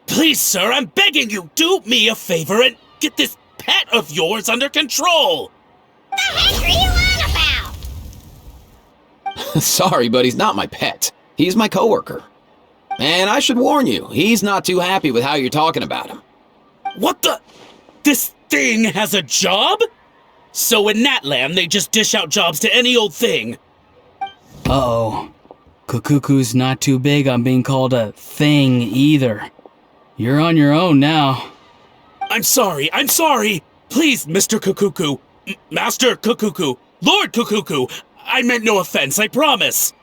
Please, sir, I'm begging you, do me a favor and get this pet of yours under control! The heck are you on about? Sorry, but he's not my pet. He's my coworker. And I should warn you, he's not too happy with how you're talking about him. What the? This thing has a job? So in Natlan, they just dish out jobs to any old thing. Uh-oh. Kukuku's not too big on being called a thing either. You're on your own now. I'm sorry. Please, Mr. Kukuku. Master Kukuku. Lord Kukuku. I meant no offense, I promise.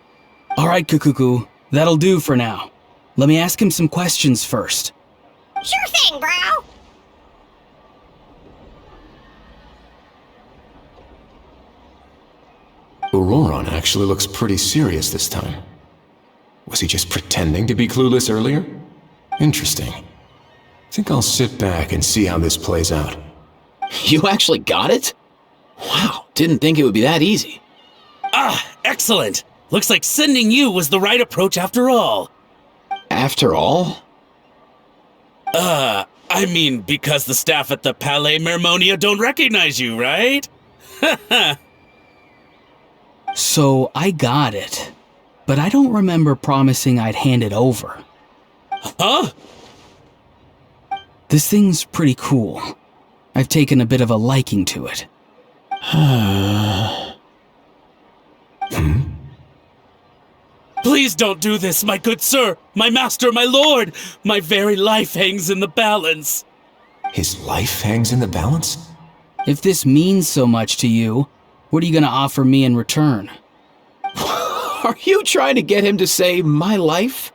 All right, Kukuku. That'll do for now. Let me ask him some questions first. Sure thing, bro. Auroron actually looks pretty serious this time. Was he just pretending to be clueless earlier? Interesting. Think I'll sit back and see how this plays out. You actually got it? Wow, didn't think it would be that easy. Ah, excellent. Looks like sending you was the right approach after all. After all? I mean, because the staff at the Palais Mermonia don't recognize you, right? So I got it, but I don't remember promising I'd hand it over. Huh? This thing's pretty cool. I've taken a bit of a liking to it. Please don't do this, my good sir, my master, my lord. My very life hangs in the balance. His life hangs in the balance? If this means so much to you, what are you gonna offer me in return? Are you trying to get him to say my life?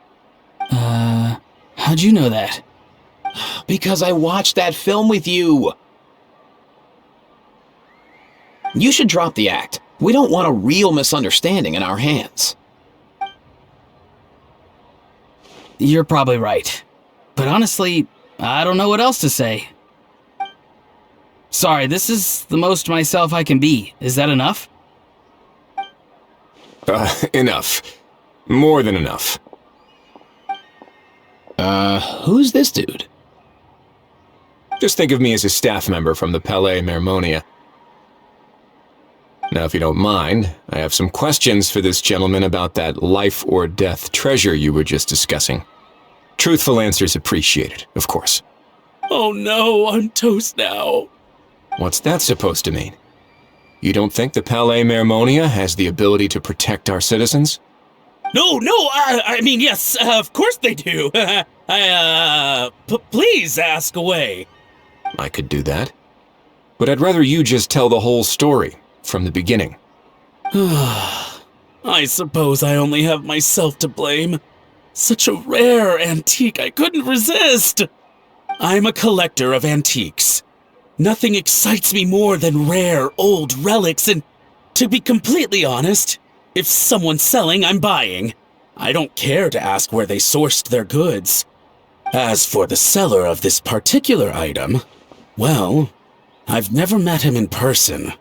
How'd you know that? Because I watched that film with you. You should drop the act. We don't want a real misunderstanding in our hands. You're probably right. But honestly, I don't know what else to say. Sorry, this is the most myself I can be. Is that enough? Enough. More than enough. Who's this dude? Just think of me as a staff member from the Palais Mermonia. Now, if you don't mind, I have some questions for this gentleman about that life or death treasure you were just discussing. Truthful answers appreciated, of course. Oh no, I'm toast now. What's that supposed to mean? You don't think the Palais Mermonia has the ability to protect our citizens? No, I mean, yes, of course they do. Please ask away. I could do that. But I'd rather you just tell the whole story, from the beginning. I suppose I only have myself to blame. Such a rare antique, I couldn't resist. I'm a collector of antiques. Nothing excites me more than rare, old relics, and to be completely honest, if someone's selling, I'm buying. I don't care to ask where they sourced their goods. As for the seller of this particular item, well, I've never met him in person.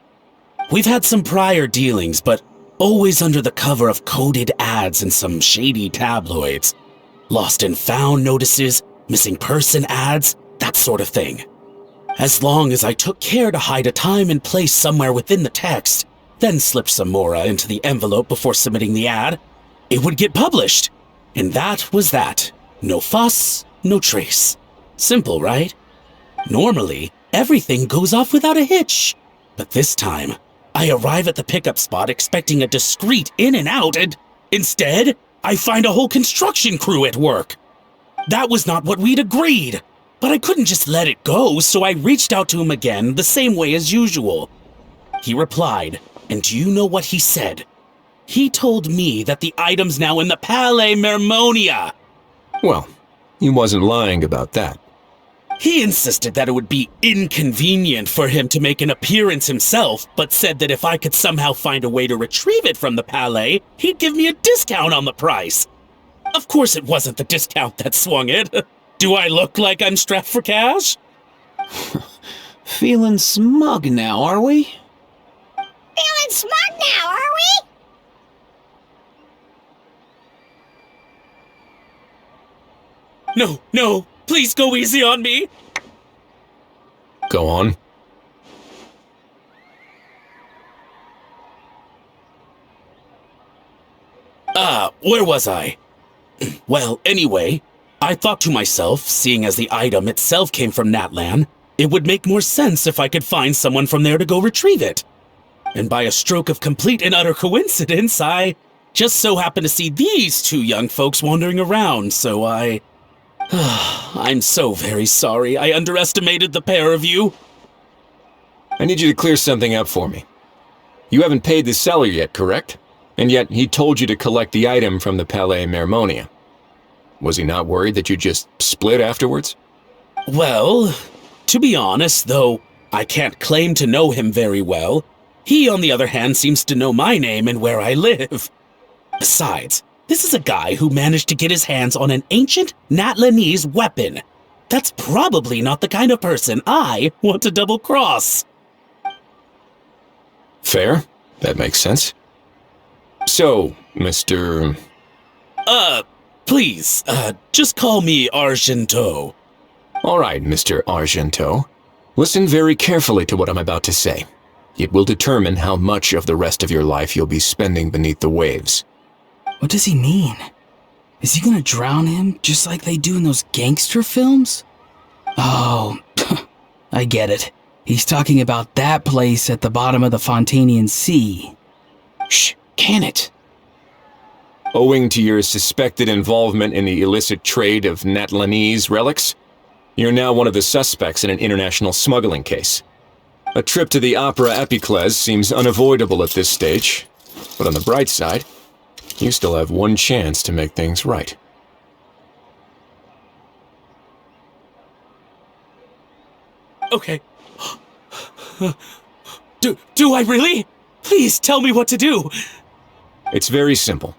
We've had some prior dealings, but always under the cover of coded ads in some shady tabloids. Lost and found notices, missing person ads, that sort of thing. As long as I took care to hide a time and place somewhere within the text, then slipped some mora into the envelope before submitting the ad, it would get published. And that was that. No fuss, no trace. Simple, right? Normally, everything goes off without a hitch. But this time, I arrive at the pickup spot expecting a discreet in and out, and instead, I find a whole construction crew at work. That was not what we'd agreed, but I couldn't just let it go, so I reached out to him again the same way as usual. He replied, and do you know what he said? He told me that the item's now in the Palais Mermonia. Well, he wasn't lying about that. He insisted that it would be inconvenient for him to make an appearance himself, but said that if I could somehow find a way to retrieve it from the Palais, he'd give me a discount on the price. Of course it wasn't the discount that swung it. Do I look like I'm strapped for cash? Feeling smug now, are we? Feeling smug now, are we? No, please go easy on me. Go on. Where was I? Well, anyway, I thought to myself, seeing as the item itself came from Natlan, it would make more sense if I could find someone from there to go retrieve it. And by a stroke of complete and utter coincidence, I just so happened to see these two young folks wandering around, so I I'm so very sorry. I underestimated the pair of you. I need you to clear something up for me. You haven't paid the seller yet, correct? And yet he told you to collect the item from the Palais Mermonia. Was he not worried that you just split afterwards? Well, to be honest, though I can't claim to know him very well, he, on the other hand, seems to know my name and where I live. Besides, this is a guy who managed to get his hands on an ancient Natlanese weapon. That's probably not the kind of person I want to double-cross. Fair. That makes sense. So, Mr. Please, just call me Argento. All right, Mr. Argento. Listen very carefully to what I'm about to say. It will determine how much of the rest of your life you'll be spending beneath the waves. What does he mean? Is he gonna drown him just like they do in those gangster films? Oh, I get it. He's talking about that place at the bottom of the Fontanian Sea. Shh, can it? Owing to your suspected involvement in the illicit trade of Natlanese relics, you're now one of the suspects in an international smuggling case. A trip to the Opera Epiclese seems unavoidable at this stage, but on the bright side, you still have one chance to make things right. Okay. Do I really? Please tell me what to do. It's very simple.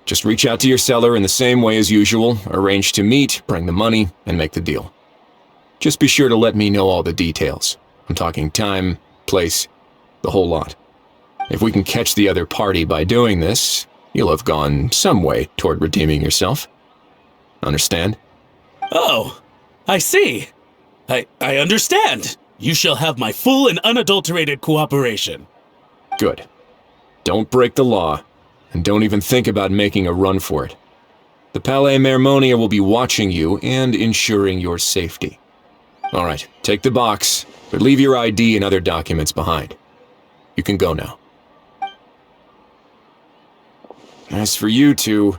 Just reach out to your seller in the same way as usual, arrange to meet, bring the money, and make the deal. Just be sure to let me know all the details. I'm talking time, place, the whole lot. If we can catch the other party by doing this, you'll have gone some way toward redeeming yourself. Understand? Oh, I see. I understand. You shall have my full and unadulterated cooperation. Good. Don't break the law, and don't even think about making a run for it. The Palais Mermonia will be watching you and ensuring your safety. All right, take the box, but leave your ID and other documents behind. You can go now. As for you two,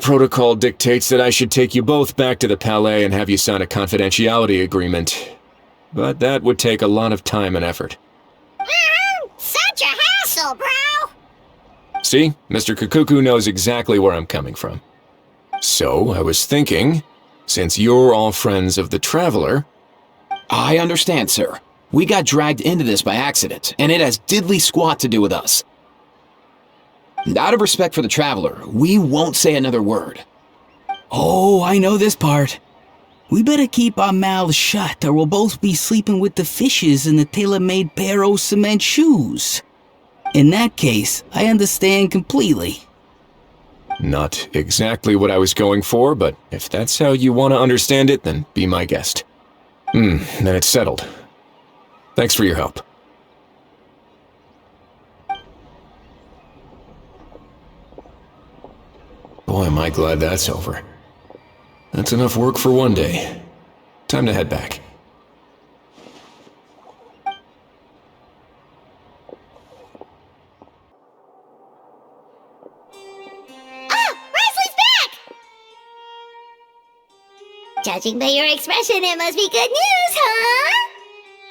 protocol dictates that I should take you both back to the Palais and have you sign a confidentiality agreement. But that would take a lot of time and effort. Such a hassle, bro! See, Mr. Kukuku knows exactly where I'm coming from. So, I was thinking, since you're all friends of the Traveler... I understand, sir. We got dragged into this by accident, and it has diddly squat to do with us. And out of respect for the Traveler, we won't say another word. Oh, I know this part. We better keep our mouths shut or we'll both be sleeping with the fishes in the tailor-made pair of cement shoes. In that case, I understand completely. Not exactly what I was going for, but if that's how you want to understand it, then be my guest. Then it's settled. Thanks for your help. Boy, am I glad that's over. That's enough work for one day. Time to head back. Judging by your expression, it must be good news, huh?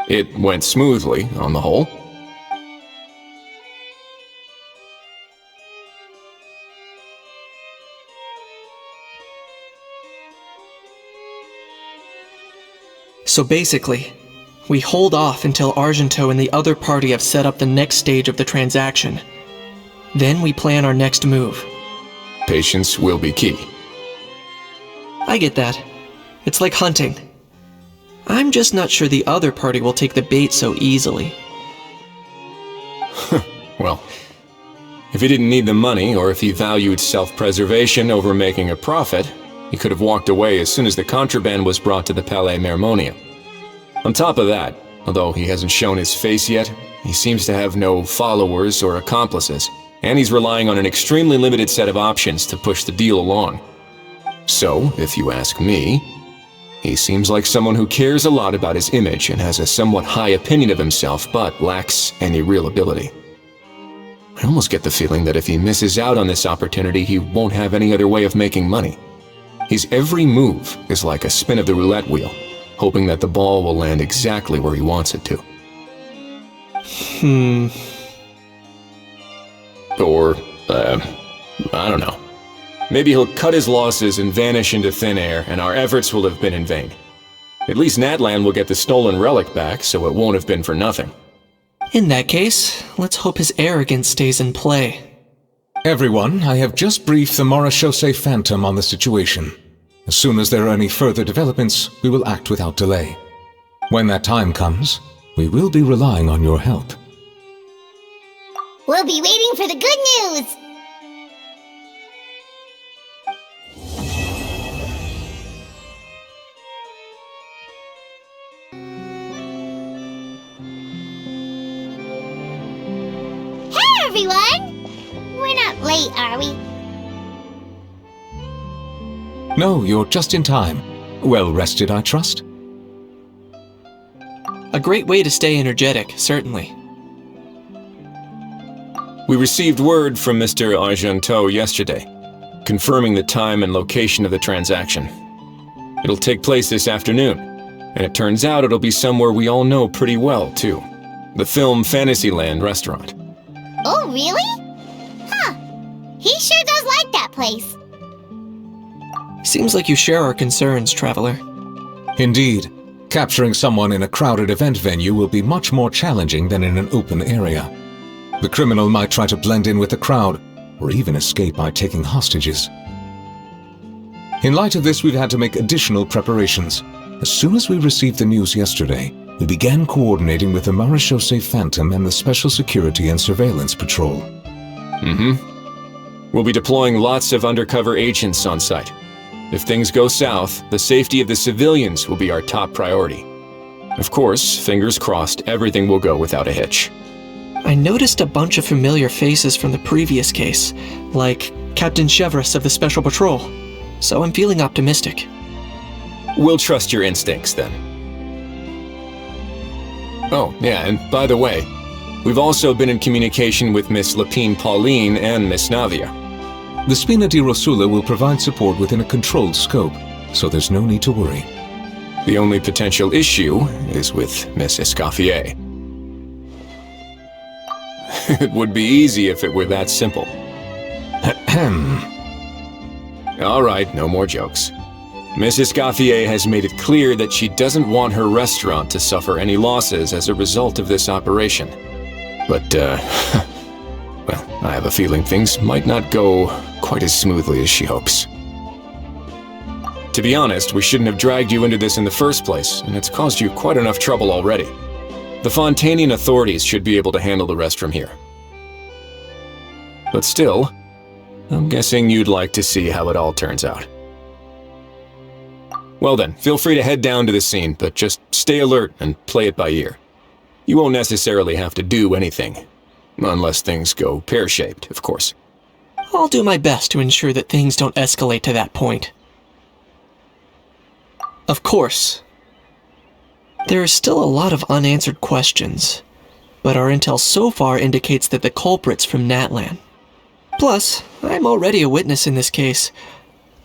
It went smoothly, on the whole. So basically, we hold off until Argento and the other party have set up the next stage of the transaction. Then we plan our next move. Patience will be key. I get that. It's like hunting. I'm just not sure the other party will take the bait so easily. Well, if he didn't need the money, or if he valued self-preservation over making a profit, he could have walked away as soon as the contraband was brought to the Palais Mermonia. On top of that, although he hasn't shown his face yet, he seems to have no followers or accomplices, and he's relying on an extremely limited set of options to push the deal along. So, if you ask me, he seems like someone who cares a lot about his image and has a somewhat high opinion of himself, but lacks any real ability. I almost get the feeling that if he misses out on this opportunity, he won't have any other way of making money. His every move is like a spin of the roulette wheel, hoping that the ball will land exactly where he wants it to. Or, I don't know. Maybe he'll cut his losses and vanish into thin air, and our efforts will have been in vain. At least Natlan will get the stolen relic back, so it won't have been for nothing. In that case, let's hope his arrogance stays in play. Everyone, I have just briefed the Marechaussee Phantom on the situation. As soon as there are any further developments, we will act without delay. When that time comes, we will be relying on your help. We'll be waiting for the good news! Hey, everyone! We're not late, are we? No, you're just in time. Well rested, I trust? A great way to stay energetic, certainly. We received word from Mr. Argenteau yesterday, confirming the time and location of the transaction. It'll take place this afternoon, and it turns out it'll be somewhere we all know pretty well, too. The Film Fantasyland restaurant. Oh, really? Huh. He sure does like that place. Seems like you share our concerns, Traveler. Indeed. Capturing someone in a crowded event venue will be much more challenging than in an open area. The criminal might try to blend in with the crowd, or even escape by taking hostages. In light of this, we've had to make additional preparations. As soon as we received the news yesterday, we began coordinating with the Marechaussee Phantom and the Special Security and Surveillance Patrol. We'll be deploying lots of undercover agents on site. If things go south, the safety of the civilians will be our top priority. Of course, fingers crossed, everything will go without a hitch. I noticed a bunch of familiar faces from the previous case, like Captain Chevres of the Special Patrol, so I'm feeling optimistic. We'll trust your instincts, then. Oh, yeah, and by the way, we've also been in communication with Miss Lapine Pauline and Miss Navia. The Spina di Rosula will provide support within a controlled scope, so there's no need to worry. The only potential issue is with Miss Escoffier. It would be easy if it were that simple. All right, no more jokes. Miss Escoffier has made it clear that she doesn't want her restaurant to suffer any losses as a result of this operation. But, well, I have a feeling things might not go quite as smoothly as she hopes. To be honest, we shouldn't have dragged you into this in the first place, and it's caused you quite enough trouble already. The Fontanian authorities should be able to handle the rest from here. But still, I'm guessing you'd like to see how it all turns out. Well then, feel free to head down to the scene, but just stay alert and play it by ear. You won't necessarily have to do anything, unless things go pear-shaped, of course. I'll do my best to ensure that things don't escalate to that point. Of course. There is still a lot of unanswered questions, but our intel so far indicates that the culprit's from Natlan. Plus, I'm already a witness in this case.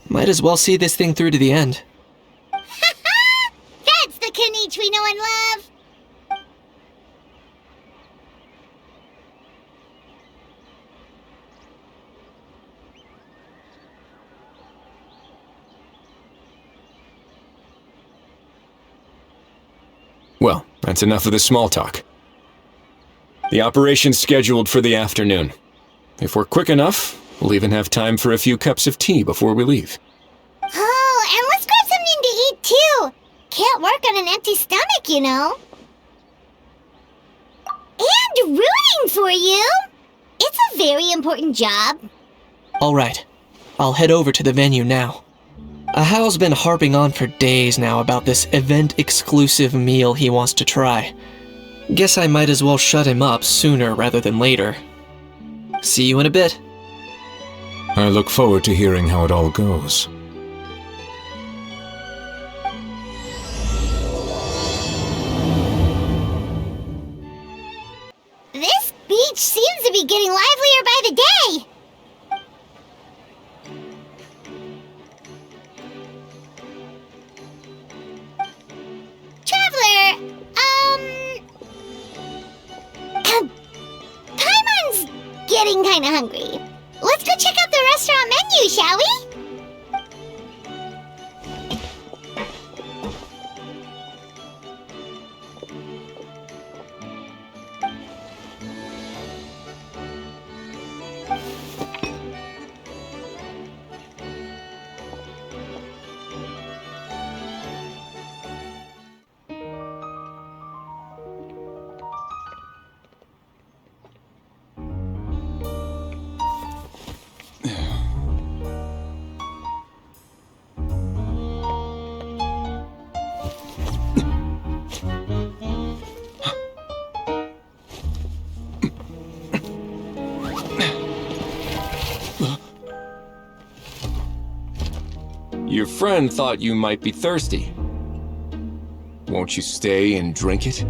Might as well see this thing through to the end. That's the Kanichi we know and love! Well, that's enough of the small talk. The operation's scheduled for the afternoon. If we're quick enough, we'll even have time for a few cups of tea before we leave. Oh, and let's grab something to eat too! Can't work on an empty stomach, you know. And rooting for you! It's a very important job. Alright, I'll head over to the venue now. Ahal's been harping on for days now about this event-exclusive meal he wants to try. Guess I might as well shut him up sooner rather than later. See you in a bit. I look forward to hearing how it all goes. This beach seems to be getting livelier by the day. getting kinda hungry. Let's go check out the restaurant menu, shall we? Your friend thought you might be thirsty. Won't you stay and drink it?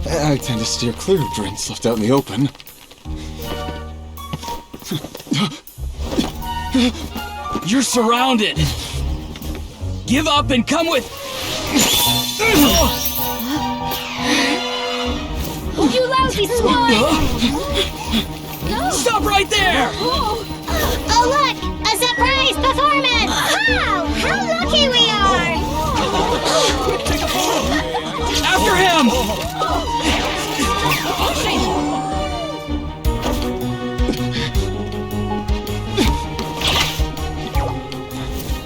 I tend to steer clear of drinks left out in the open. You're surrounded! Give up and come with... You lousy swine! Stop right there! Oh, look! A surprise performance! Wow! How lucky we are! After him!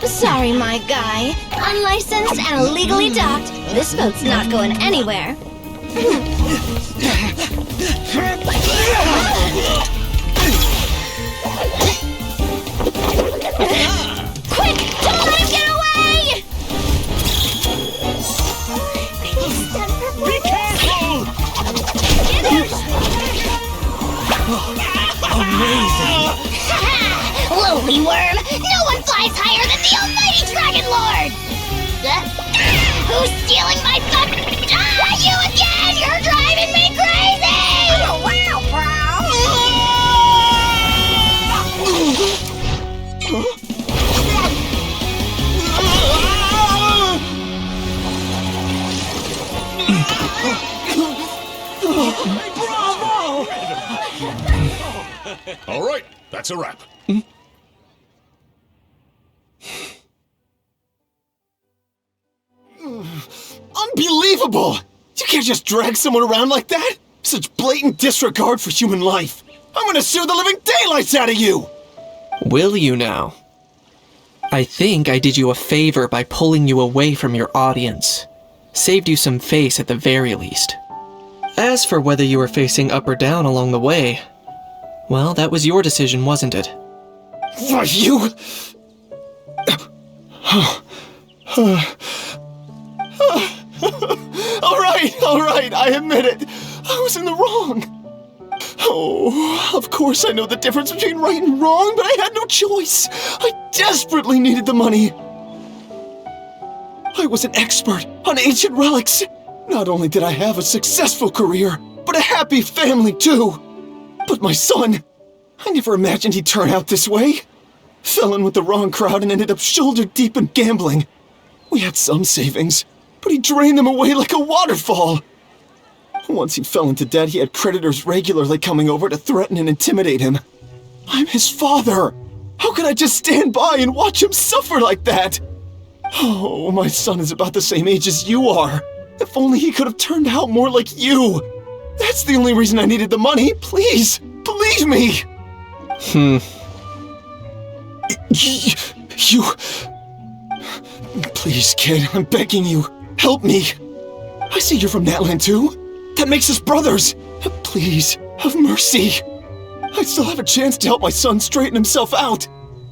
Sorry, my guy. Unlicensed and illegally docked, this boat's not going anywhere. Quick! Don't let him get away! Be careful! Amazing! Lowly worm! No one flies higher than the almighty Dragon Lord! Who's stealing my fun? You again! You're driving me crazy! Oh, wow, All right, that's a wrap. Unbelievable! You can't just drag someone around like that! Such blatant disregard for human life! I'm gonna sue the living daylights out of you! Will you now? I think I did you a favor by pulling you away from your audience. Saved you some face at the very least. As for whether you were facing up or down along the way, well, that was your decision, wasn't it? Why, you... All right, I admit it. I was in the wrong. Oh, of course I know the difference between right and wrong, but I had no choice. I desperately needed the money. I was an expert on ancient relics. Not only did I have a successful career, but a happy family too. But my son, I never imagined he'd turn out this way. Fell in with the wrong crowd and ended up shoulder deep in gambling. We had some savings, but he drained them away like a waterfall. Once he fell into debt, he had creditors regularly coming over to threaten and intimidate him. I'm his father. How could I just stand by and watch him suffer like that? Oh, my son is about the same age as you are. If only he could have turned out more like you. That's the only reason I needed the money. Please, believe me. You... Please, kid, I'm begging you. Help me. I see you're from Natland too. That makes us brothers. Please, have mercy. I still have a chance to help my son straighten himself out.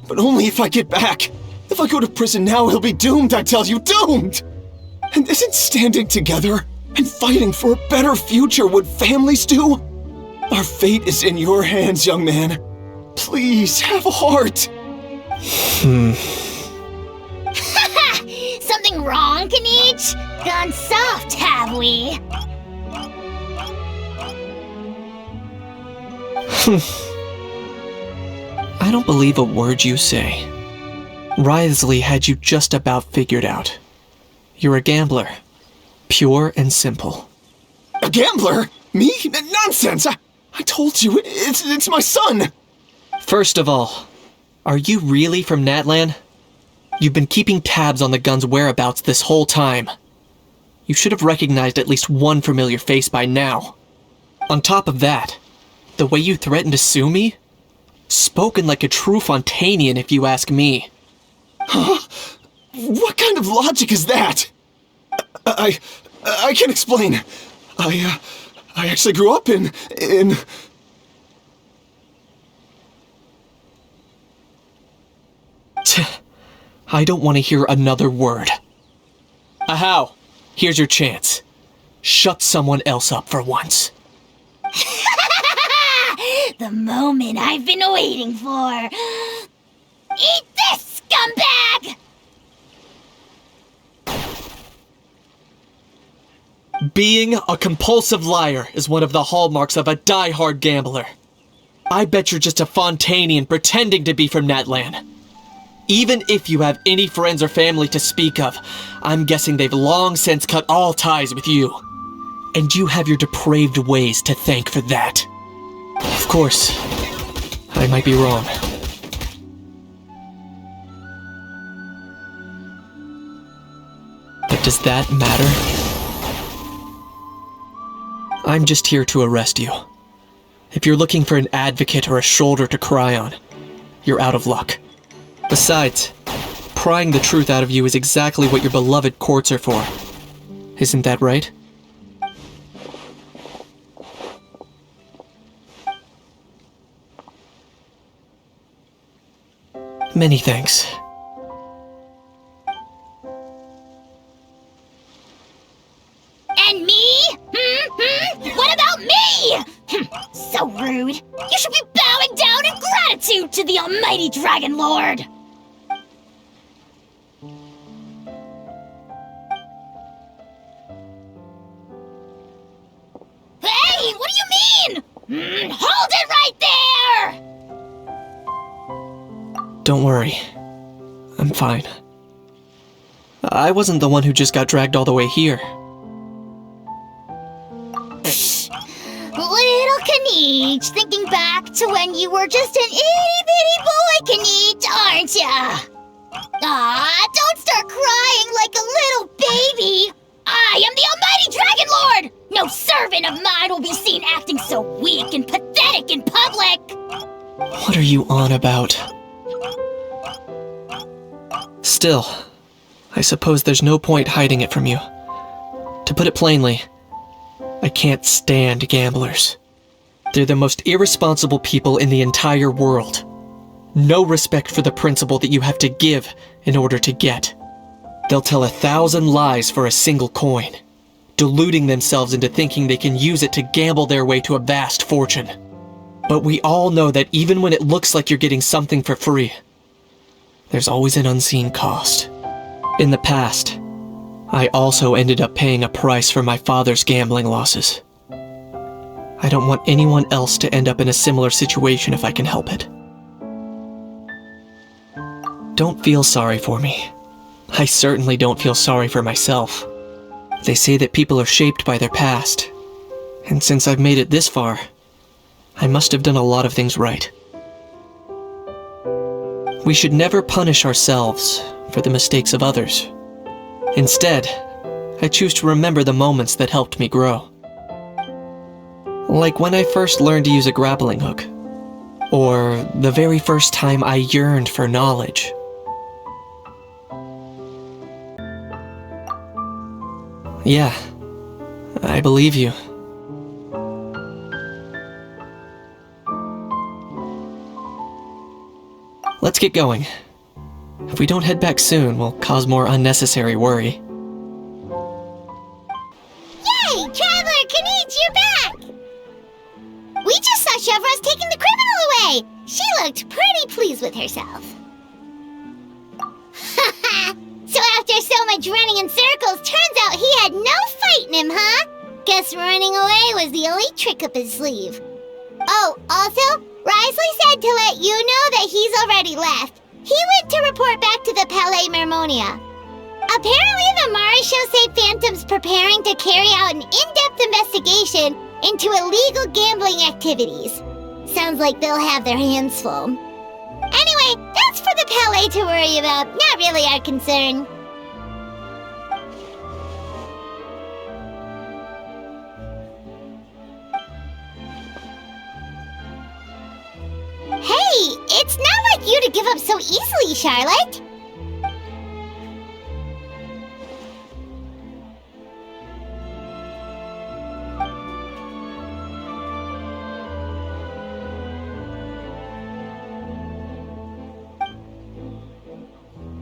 But only if I get back. If I go to prison now, he'll be doomed, I tell you, doomed! And isn't standing together and fighting for a better future what families do? Our fate is in your hands, young man. Please, have a heart. Something wrong, Kanich? Gone soft, have we? I don't believe a word you say. Wriothesley had you just about figured out. You're a gambler. Pure and simple. A gambler? Me? Nonsense! I told you, it's my son! First of all, are you really from Natlan? You've been keeping tabs on the gun's whereabouts this whole time. You should have recognized at least one familiar face by now. On top of that, the way you threatened to sue me? Spoken like a true Fontanian, if you ask me. Huh? What kind of logic is that? I can explain. I actually grew up in... I don't want to hear another word. Ahau, here's your chance. Shut someone else up for once. The moment I've been waiting for. Eat this, scumbag! Being a compulsive liar is one of the hallmarks of a die-hard gambler. I bet you're just a Fontanian pretending to be from Natlan. Even if you have any friends or family to speak of, I'm guessing they've long since cut all ties with you. And you have your depraved ways to thank for that. Of course, I might be wrong. But does that matter? I'm just here to arrest you. If you're looking for an advocate or a shoulder to cry on, you're out of luck. Besides, prying the truth out of you is exactly what your beloved courts are for. Isn't that right? Many thanks. And me? What about me? So rude. You should be bowing down in gratitude to the almighty Dragon Lord. Hey, what do you mean? Hold it right there! Don't worry. I'm fine. I wasn't the one who just got dragged all the way here. Little Kniech, thinking back to when you were just an itty-bitty boy, Kniech, aren't ya? Aw, don't start crying like a little baby! I am the almighty Dragon Lord! No servant of mine will be seen acting so weak and pathetic in public! What are you on about? Still, I suppose there's no point hiding it from you. To put it plainly, I can't stand gamblers. They're the most irresponsible people in the entire world. No respect for the principle that you have to give in order to get. They'll tell 1,000 lies for a single coin, deluding themselves into thinking they can use it to gamble their way to a vast fortune. But we all know that even when it looks like you're getting something for free, there's always an unseen cost. In the past, I also ended up paying a price for my father's gambling losses. I don't want anyone else to end up in a similar situation if I can help it. Don't feel sorry for me. I certainly don't feel sorry for myself. They say that people are shaped by their past, and since I've made it this far, I must have done a lot of things right. We should never punish ourselves for the mistakes of others. Instead, I choose to remember the moments that helped me grow. Like when I first learned to use a grappling hook, or the very first time I yearned for knowledge. Yeah, I believe you. Let's get going. If we don't head back soon, we'll cause more unnecessary worry. Yay! Traveler Kniech, you're back! We just saw Chevro's taking the criminal away! She looked pretty pleased with herself. Haha! So after so much running in circles, turns out he had no fight in him, huh? Guess running away was the only trick up his sleeve. Oh, also, Wriothesley said to let you know that he's already left. He went to report back to the Palais Mermonia. Apparently the Mari show say Phantom's preparing to carry out an in-depth investigation into illegal gambling activities. Sounds like they'll have their hands full. Anyway, that's for the Palais to worry about, not really our concern. Hey, it's not like you to give up so easily, Charlotte.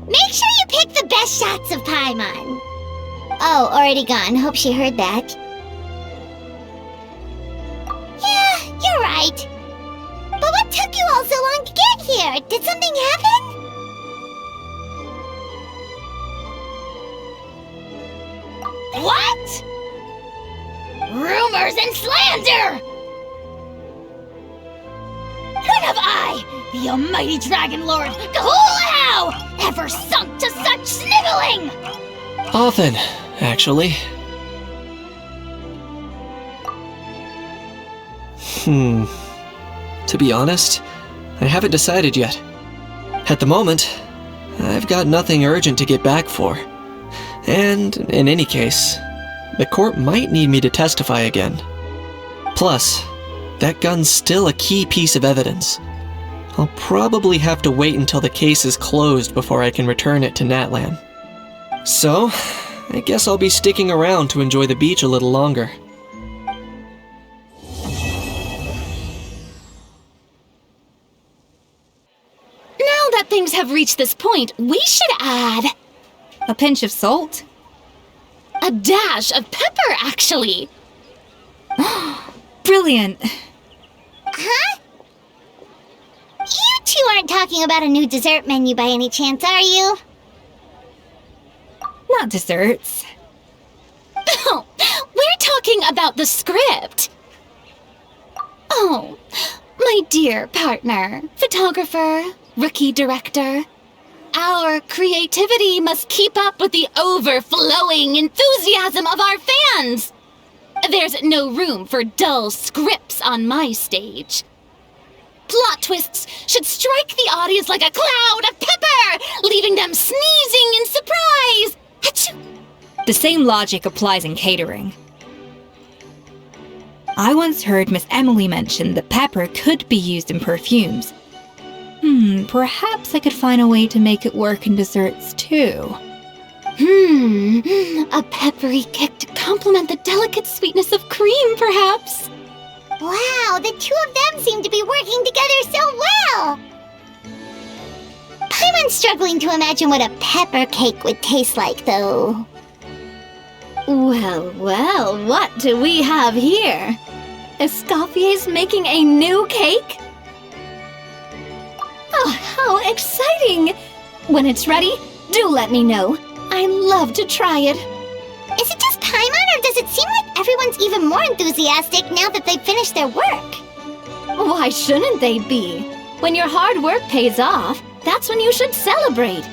Make sure you pick the best shots of Paimon. Oh, already gone. Hope she heard that. Yeah, you're right. But what took you all so long to get here? Did something happen? What? Rumors and slander! When have I, the almighty Dragon Lord, Kahulahau, ever sunk to such sniveling? Often, actually. To be honest, I haven't decided yet. At the moment, I've got nothing urgent to get back for. And, in any case, the court might need me to testify again. Plus, that gun's still a key piece of evidence. I'll probably have to wait until the case is closed before I can return it to Natlan. So, I guess I'll be sticking around to enjoy the beach a little longer. Now that things have reached this point, we should add A pinch of salt? a dash of pepper, actually. Brilliant. Huh? You two aren't talking about a new dessert menu by any chance, are you? Not desserts. Oh, we're talking about the script. Oh, my dear partner, photographer, rookie director. Our creativity must keep up with the overflowing enthusiasm of our fans. There's no room for dull scripts on my stage. Plot twists should strike the audience like a cloud of pepper, leaving them sneezing in surprise. Achoo! The same logic applies in catering. I once heard Miss Emily mention that pepper could be used in perfumes. Perhaps I could find a way to make it work in desserts too. A peppery kick to complement the delicate sweetness of cream, perhaps. Wow, the two of them seem to be working together so well! I'm struggling to imagine what a pepper cake would taste like, though. Well, well, what do we have here? Escoffier's making a new cake? Oh, how exciting! When it's ready, do let me know. I'd love to try it. Is it just Paimon, or does it seem like everyone's even more enthusiastic now that they've finished their work? Why shouldn't they be? When your hard work pays off, that's when you should celebrate.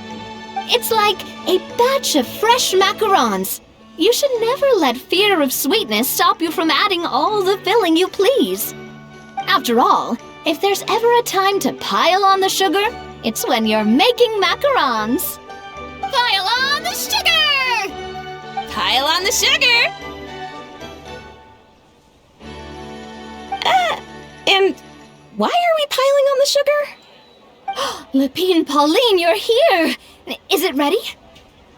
It's like a batch of fresh macarons. You should never let fear of sweetness stop you from adding all the filling you please. After all, if there's ever a time to pile on the sugar, it's when you're making macarons. Pile on the sugar! Pile on the sugar! And why are we piling on the sugar? Lapine Pauline, you're here! Is it ready?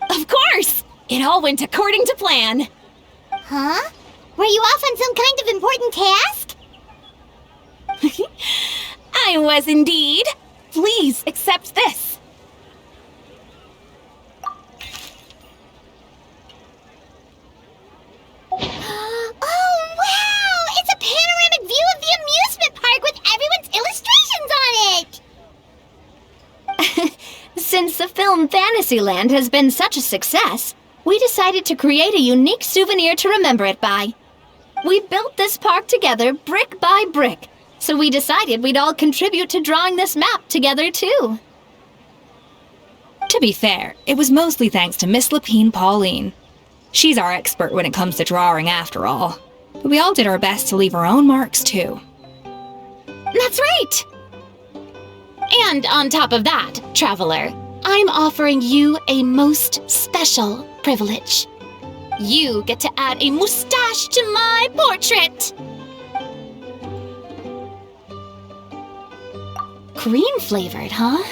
Of course! It all went according to plan. Huh? Were you off on some kind of important task? I was indeed. Please accept this. Oh, wow! It's a panoramic view of the amusement park with everyone's illustrations on it! Since the film Fantasyland has been such a success, we decided to create a unique souvenir to remember it by. We built this park together brick by brick, so we decided we'd all contribute to drawing this map together too. To be fair, it was mostly thanks to Miss Lapine Pauline. She's our expert when it comes to drawing after all. But we all did our best to leave our own marks too. That's right! And on top of that, Traveler, I'm offering you a most special privilege. You get to add a mustache to my portrait! Cream flavored, huh?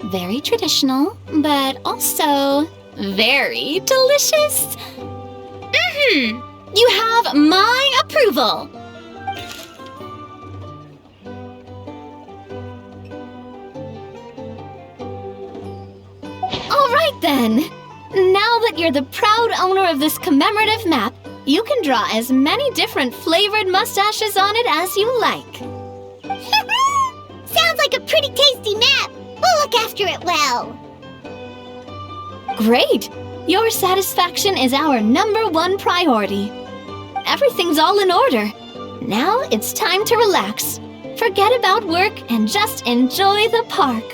Very traditional, but also very delicious. You have my approval. All right then. Now that you're the proud owner of this commemorative map, you can draw as many different flavored mustaches on it as you like. Sounds like a pretty tasty map. We'll look after it well. Great! Your satisfaction is our #1 priority. Everything's all in order. Now it's time to relax. Forget about work and just enjoy the park.